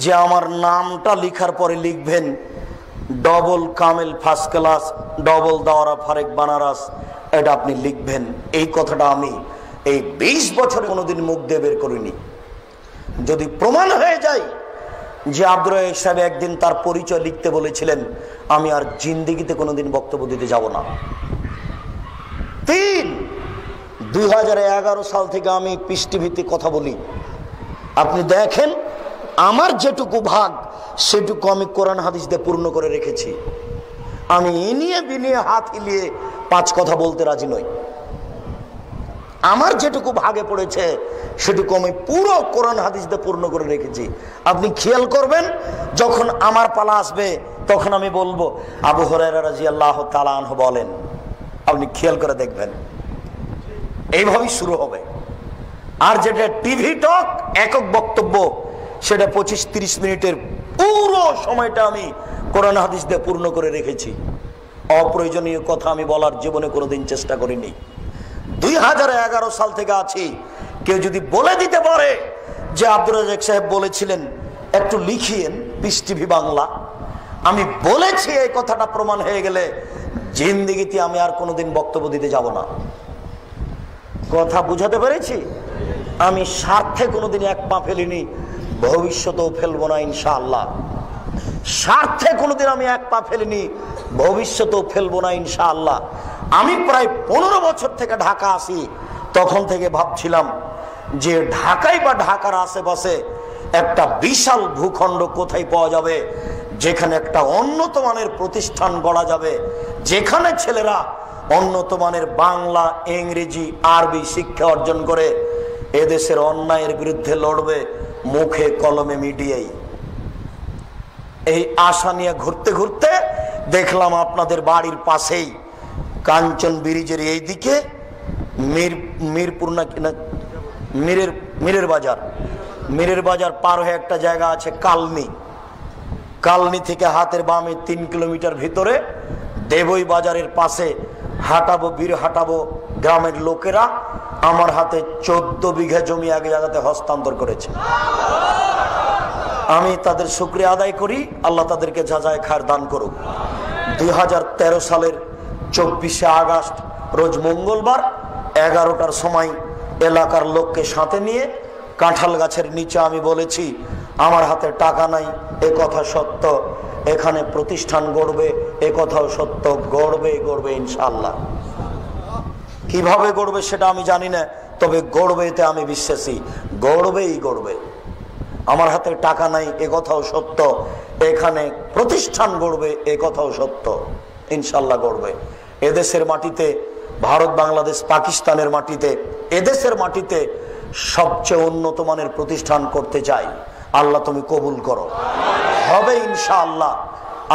যে আমার নামটা লিখার পরে লিখবেন ডবল কামেল ফার্স্ট ক্লাস, ডবল দাওয়ারা ফারেক বানারস, এটা আপনি লিখবেন। এই কথাটা আমি এই 20 বছরে কোনোদিন মুখ দিয়ে বের করিনি। যদি প্রমাণ হয়ে যায় যে আব্দুর রাজ্জাক সাহেব একদিন তার পরিচয় লিখতে বলেছিলেন, আমি আর জিন্দেগিতে কোনোদিন বক্তব্য দিতে যাব না। 2011 সাল থেকে আমি পিস টিভিতে কথা বলি। আপনি দেখেন আমার যেটুকু ভাগ সেটুকু আমি কোরআন হাদিস দিয়ে পূর্ণ করে রেখেছি। আমি ইনিয়ে বিনিয়ে হাত হিলিয়ে 5 কথা বলতে রাজি নই। আমার যেটুকু ভাগে পড়েছে সেটুকু আমি পুরো কোরআন হাদিস দিয়ে পূর্ণ করে রেখেছি। আপনি খেয়াল করবেন, যখন আমার পালা আসবে তখন আমি বলবো আবু হুরায়রা রাদিয়াল্লাহু তাআলা আনহু বলেন। আপনি খেয়াল করে দেখবেন, এইভাবেই শুরু হবে। আর যেটা টিভি টক একক বক্তব্য, সেটা 25-30 মিনিটের পুরো সময়টা আমি কোরআন হাদিস দিয়ে পূর্ণ করে রেখেছি। অপ্রয়োজনীয় কথা আমি বলার জীবনে কোনোদিন চেষ্টা করিনি। 2011 সাল থেকে আছি। কেউ যদি বলে দিতে পারে যে আব্দুর রাজ্জাক সাহেব বলেছিলেন একটু লিখিয়েন পিস টিভি বাংলা, আমি বলেছি, এই কথাটা প্রমাণ হয়ে গেলে জিন্দেগিতে আমি আর কোনোদিন বক্তব্য দিতে যাব না। কথা বুঝাতে পেরেছি? আমি স্বার্থে কোনোদিন এক পা ফেলিনি, ভবিষ্যতেও ফেলবো না ইনশাআল্লাহ। স্বার্থে কোনোদিন আমি এক পা ফেলিনি, ভবিষ্যতেও ফেলবো না ইনশাআল্লাহ। আমি প্রায় 15 বছর থেকে ঢাকা আসি, তখন থেকে ভাবছিলাম যে ঢাকায় বা ঢাকার আশেপাশে একটা বিশাল ভূখণ্ড কোথায় পাওয়া যাবে যেখানে একটা উন্নত মানের প্রতিষ্ঠান গড়া যাবে, যেখানে ছেলেরা উন্নত মানের বাংলা, ইংরেজি, আরবি শিক্ষা অর্জন করে এদেশের অন্যায়ের বিরুদ্ধে লড়বে মুখে কলমে মিডিয়ায়। এই আশা নিয়ে ঘুরতে ঘুরতে দেখলাম আপনাদের বাড়ির পাশেই কাঞ্চন ব্রিজের এই দিকে মিরপুর না কিনা মিরের বাজার পার হয়ে একটা জায়গা আছে কালনি থেকে হাতের বামে 3 কিলোমিটার ভিতরে দেবই বাজারের পাশে হাঁটাবো গ্রামের লোকেরা আমার হাতে 14 বিঘা জমি এক জায়গাতে হস্তান্তর করেছে। আমি তাদের শুকরিয়া আদায় করি, আল্লাহ তাদেরকে যাজায় খায়ের দান করুক। 2013 সালের 24শে আগস্ট রোজ মঙ্গলবার 11টার সময় এলাকার লোককে সাথে নিয়ে কাঁঠাল গাছের নিচে আমি বলেছি, আমার হাতে টাকা নাই এ কথা সত্য, এখানে প্রতিষ্ঠান গড়বে এ কথাও সত্য, গড়বে ইনশাআল্লাহ। কিভাবে গড়বে সেটা আমি জানি না, তবে গড়বে এতে আমি বিশ্বাসী, গড়বে। আমার হাতে টাকা নাই এ কথাও সত্য, এখানে প্রতিষ্ঠান গড়বে এ কথাও সত্য, ইনশাআল্লাহ গড়বে। এদেশের মাটিতে, ভারত, বাংলাদেশ, পাকিস্তানের মাটিতে, এদেশের মাটিতে সবচেয়ে উন্নত মানের প্রতিষ্ঠান করতে চাই। আল্লাহ তুমি কবুল করো, হবে ইনশাআল্লাহ।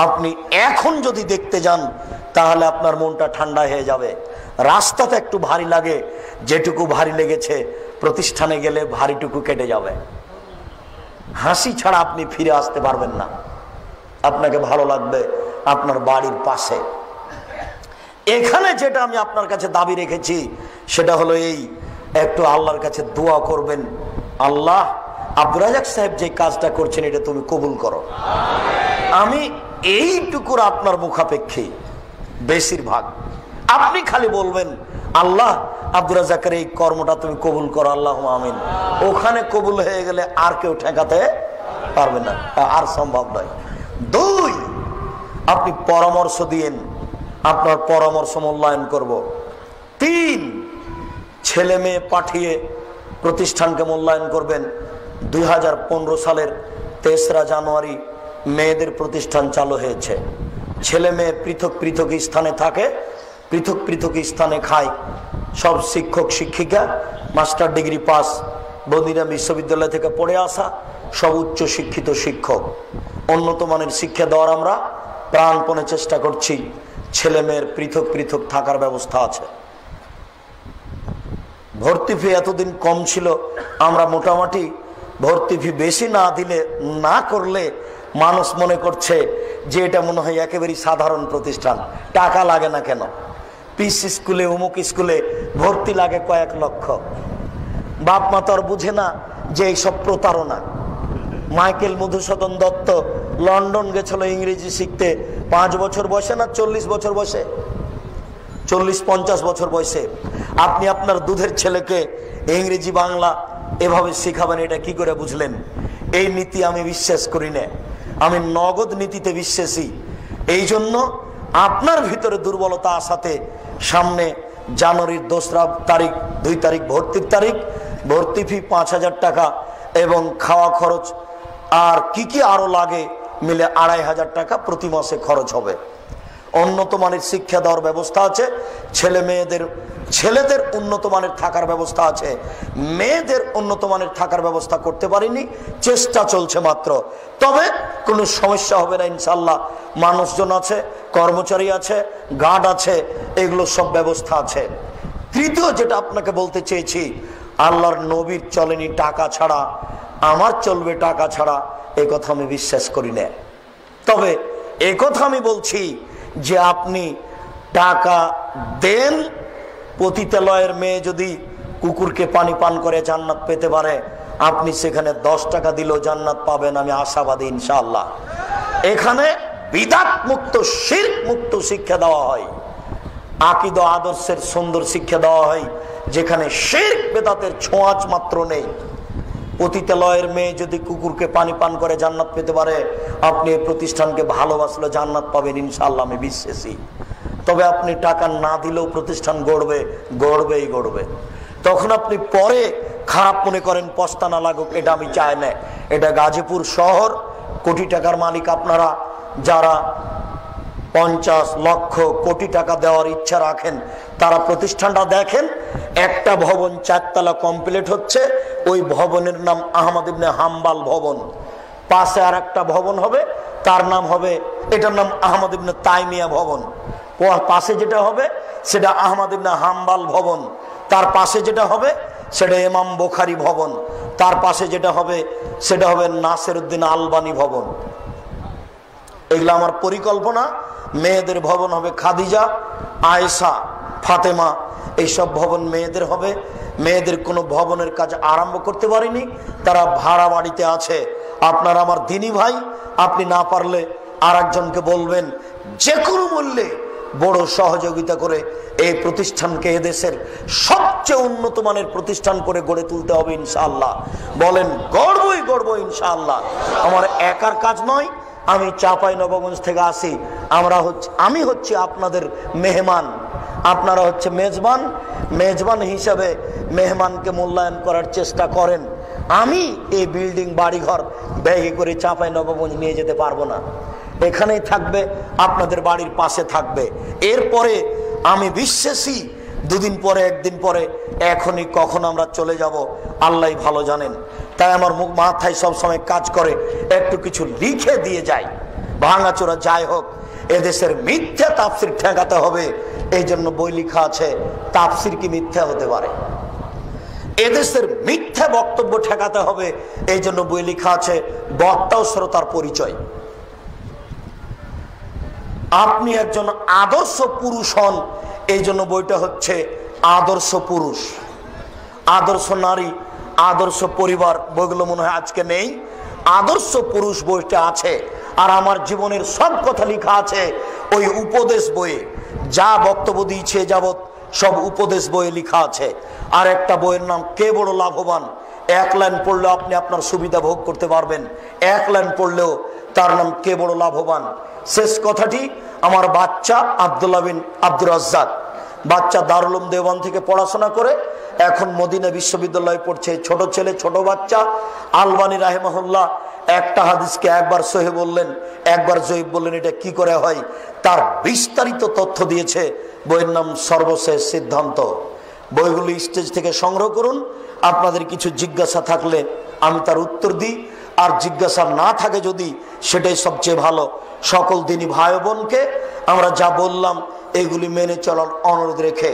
আপনি এখন যদি দেখতে যান তাহলে আপনার মনটা ঠান্ডা হয়ে যাবে। রাস্তাতে একটু ভারী লাগে, যেটুকু ভারী লেগেছে প্রতিষ্ঠানে গেলে ভারীটুকু কেটে যাবে। হাসি ছাড়া আপনি ফিরে আসতে পারবেন না। আপনাকে ভালো লাগবে আপনার বাড়ির পাশে। এখানে যেটা আমি আপনার কাছে দাবি রেখেছি সেটা হলো এই, একটু আল্লাহর কাছে দোয়া করবেন, আল্লাহ আব্দুর রাজাক সাহেব যে কাজটা করছেন এটা তুমি কবুল করো। আমি এইটুকুর আপনার মুখাপেক্ষী, বেশিরভাগ আপনি খালি বলবেন আল্লাহ আব্দুর রাজাকের এই কর্মটা তুমি কবুল করো, আল্লাহ আমিন। ওখানে কবুল হয়ে গেলে আর কেউ ঠেকাতে পারবে না, আর সম্ভব নয়। 2, আপনি পরামর্শ দিয়েন, আপনার পরামর্শ মূল্যায়ন করব। 3, ছেলে মেয়ে পাঠিয়ে প্রতিষ্ঠানকে মূল্যায়ন করবেন। 2015 সালের 3রা জানুয়ারি মেয়েদের প্রতিষ্ঠান চালু হয়েছে। ছেলে মেয়ে পৃথক স্থানে থাকে, পৃথক স্থানে খায়। সব শিক্ষক শিক্ষিকা মাস্টার ডিগ্রি পাস, বদিনা বিশ্ববিদ্যালয় থেকে পড়ে আসা, সব উচ্চ শিক্ষিত শিক্ষক। উন্নত মানের শিক্ষা দেওয়ার আমরা প্রাণপণে চেষ্টা করছি। ছেলে মেয়ের পৃথক থাকার ব্যবস্থা আছে। ভর্তি ফি এতদিন কম ছিল, আমরা মোটামুটি ভর্তি ফি বেশি না করলে মানুষ মনে করছে যে এটা মনে হয় একেবারেই সাধারণ প্রতিষ্ঠান, টাকা লাগে না কেন। পিস স্কুলে, অমুক স্কুলে ভর্তি লাগে কয়েক লক্ষ। বাপ মা তো আর বুঝে না যে এইসব প্রতারণা। মাইকেল মধুসূদন দত্ত লন্ডন গেছিল ইংরেজি শিখতে, 5 বছর বয়সে না 40 বছর বয়সে, 40-50 বছর বয়সে। আপনি আপনার দুধের ছেলেকে ইংরেজি বাংলা এভাবে শিখাবেন, এটা কি করে বুঝলেন? এই নীতি আমি বিশ্বাস করি না, আমি নগদ নীতিতে বিশ্বাসী। এই জন্য আপনার ভিতরে দুর্বলতা আসাতে সামনে জানুয়ারির 2 তারিখ ভর্তির তারিখ, ভর্তি ফি 5,000 টাকা এবং খাওয়া খরচ আর কি আরো লাগে মিলে 2,500 টাকা প্রতি মাসে খরচ হবে। উন্নত মানের শিক্ষা দেওয়ার ব্যবস্থা আছে, ছেলেদের উন্নত মানের থাকার ব্যবস্থা আছে, মেয়েদের উন্নত মানের থাকার ব্যবস্থা করতে পারিনি, চেষ্টা চলছে মাত্র। তবে কোনো সমস্যা হবে না ইনশাল্লাহ। মানুষজন আছে, কর্মচারী আছে, গার্ড আছে, এগুলো সব ব্যবস্থা আছে। তৃতীয় যেটা আপনাকে বলতে চেয়েছি, আল্লাহর নবীর চলেনি টাকা ছাড়া, আমার চলবে টাকা ছাড়া, এ কথা আমি বিশ্বাস করি না। তবে এ কথা আমি বলছি যে আপনি টাকা দেন, পতিতালয়ের মেয়ে যদি কুকুরকে পানি পান করে জান্নাত পেতে পারে, আপনি সেখানে 10 টাকা দিলেও জান্নাত পাবেন, আমি আশাবাদী ইনশাআল্লাহ। এখানে বিদআত মুক্ত, শিরক মুক্ত শিক্ষা দেওয়া হয়, আকীদা আদর্শের সুন্দর শিক্ষা দেওয়া হয়, যেখানে শিরক বেদাতের ছোঁয়াচ মাত্র নেই। পতিতালয়ের মেয়ে যদি কুকুরকে পানি পান করে জান্নাত পেতে পারে, আপনি এই প্রতিষ্ঠানকে ভালোবাসলে জান্নাত পাবেন ইনশাআল্লাহ, আমি বিশ্বাসী। তবে আপনি টাকা না দিলেও প্রতিষ্ঠান গড়বে। তখন আপনি পরে খারাপ মনে করেন, পস্তানা লাগুক, এটা আমি চাই না। এটা গাজীপুর শহর, কোটি টাকার মালিক আপনারা যারা 50 লক্ষ কোটি টাকা দেওয়ার ইচ্ছা রাখেন, তারা প্রতিষ্ঠানটা দেখেন। একটা ভবন 4 তলা কমপ্লিট হচ্ছে, ওই ভবনের নাম আহমদ ইবনে হাম্বাল ভবন। পাশে আর একটা ভবন হবে, তার নাম হবে, এটার নাম আহমদ ইবনে তাইমিয়া ভবন। পাশে যেটা হবে সেটা আহমদ ইবনে হাম্বাল ভবন। তার পাশে যেটা হবে সেটা ইমাম বুখারী ভবন। তার পাশে যেটা হবে সেটা হবে নাসিরউদ্দিন আলবানী ভবন। এগুলো আমার পরিকল্পনা। মেয়েদের ভবন হবে খাদিজা, আয়েশা, ফাতেমা, এইসব ভবন মেয়েদের হবে। মেয়েদের কোনো ভবনের কাজ আরম্ভ করতে পারিনি, তারা ভাড়া বাড়িতে আছে। আপনার আমার দিনী ভাই, আপনি না পারলে আর একজনকে বলবেন, যে কোনো মূল্যে বড় সহযোগিতা করে এই প্রতিষ্ঠানকে এদেশের সবচেয়ে উন্নত মানের প্রতিষ্ঠান করে গড়ে তুলতে হবে ইনশাআল্লাহ। বলেন গড়ব ইনশাআল্লাহ। আমার একার কাজ নয়, আমি চাঁপাইনবাবগঞ্জ থেকে আসি। আমি হচ্ছে আপনাদের মেহমান, আপনারা হচ্ছে মেজবান। মেজবান হিসাবে মেহমানকে মূল্যায়ন করার চেষ্টা করেন। আমি এই বিল্ডিং বাড়িঘর ব্যাগে করে চাঁপাইনবাবগঞ্জ নিয়ে যেতে পারবো না, এখানেই থাকবে, আপনাদের বাড়ির পাশে থাকবে। এরপরে আমি বিশ্বাসী 2 দিন পরে, 1 দিন পরে, এখনই কখন আমরা চলে যাব আল্লাহ ভালো জানেন। তাই আমার মাথায় সবসময় কাজ করে একটু কিছু লিখে দিয়ে যাই, ভাঙাচোরা যাই হোক, এদেশের মিথ্যা তাফসির ঠেকাতে হবে। এই জন্য বই লেখা আছে, তাফসির কি মিথ্যা হতে পারে। এদেশের মিথ্যা বক্তব্য ঠেকাতে হবে, এই জন্য বই লেখা আছে বক্তা ও শ্রোতার পরিচয়। আপনি একজন আদর্শ পুরুষ হন, এই জন্য বইটা হচ্ছে আদর্শ পুরুষ, আদর্শ নারী, আদর্শ পরিবার, বইগুলো মনে হয় আজকে নেই। আদর্শ পুরুষ বইটা আছে। আর আমার জীবনের সব কথা লেখা আছে ওই উপদেশ বইয়ে। যা বক্তব্য দিয়েছে যাবৎ সব উপদেশ বইয়ে লেখা আছে। আর একটা বইয়ের নাম কে বড় লাভবান। 1 লাইন পড়লেও আপনি আপনার সুবিধা ভোগ করতে পারবেন, 1 লাইন পড়লেও তার নাম কে বড় লাভবান। শেষ কথাটি, আমার বাচ্চা আব্দুল্লাহ বিন আব্দুর রাজ্জাক, বাচ্চা দারুল উলুম দেওবন্দ থেকে পড়াশোনা করে এখন মদিনা বিশ্ববিদ্যালয়ে পড়ছে। ছোট ছেলে, ছোট বাচ্চা। আলবানী রাহিমাহুল্লাহ একটা হাদিসকে একবার সহিহ বললেন, একবার জয়ীফ বললেন, এটা কি করে হয়, তার বিস্তারিত তথ্য দিয়েছে। বইয়ের নাম সর্বশেষ সিদ্ধান্ত। বইগুলি স্টেজ থেকে সংগ্রহ করুন। আপনাদের কিছু জিজ্ঞাসা থাকলে আমি তার উত্তর দিই, আর জিজ্ঞাসা না থাকে যদি, সেটাই সবচেয়ে ভালো। সকল দিনী ভাই বোনকে আমরা যা বললাম এগুলি মেনে চলার অনুরোধ রেখে,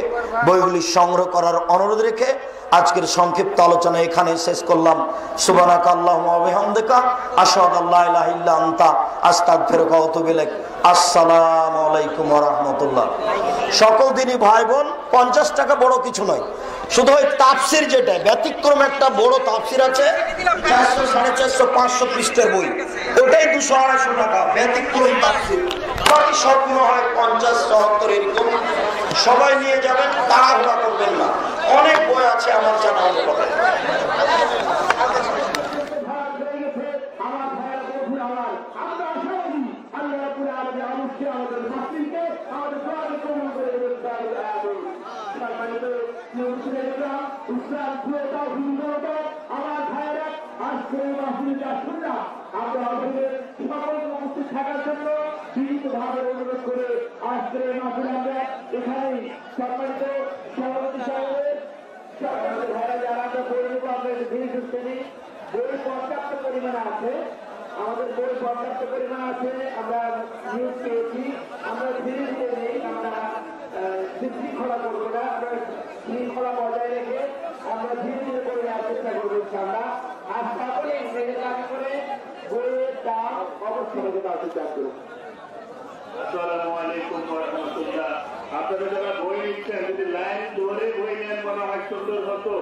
বইগুলি সংগ্রহ করার অনুরোধ রেখে আজকের সংক্ষিপ্ত আলোচনা এখানে শেষ করলাম। সুবহানাকা আল্লাহুম্মা ওয়া বিহামদিকা আশহাদু আল্লা ইলাহা ইল্লা আনতা আস্তাগফিরুকা ওয়া আতুবু ইলাইক। আসসালামু আলাইকুম ওয়া রাহমাতুল্লাহ। সকল দিনই ভাই বোন, 50 টাকা বড় কিছু নয়, শুধু ওই তাফসির যেটা ব্যতিক্রম একটা বড় তাফসির আছে 400, 450, 500 পৃষ্ঠার বই, ওটাই 200-250 টাকা ব্যতিক্রম তাফসির। বাকি সবগুলো হয় 50-70 এরকম। সবাই নিয়ে যাবেন, তাড়াহুড়া করবেন না, অনেক বই আছে আমার জানা অনুপাতে। পর্যাপ্ত পরিমাণে আছে, আমাদের বই পর্যাপ্ত পরিমাণ আছে। আমরা নিউজ পেয়েছি, আমরা ধীরে ধীরে নেই, আমরা বিশৃঙ্খলা করবো না, আমরা শৃঙ্খলা বজায় রেখে আমরা ধীরে ধীরে করে নেওয়ার চেষ্টা করবো ইনশাআল্লাহ। আর সকলে দাবি করে বইয়ের দাম অবশ্যই দেওয়ার চেষ্টা করুন। আসসালামু আলাইকুম ওয়া রাহমাতুল্লাহ। আপনারা যারা বই নিচ্ছেন, যদি লাইন ধরে বই নেন মনে হয় সুন্দর হতো।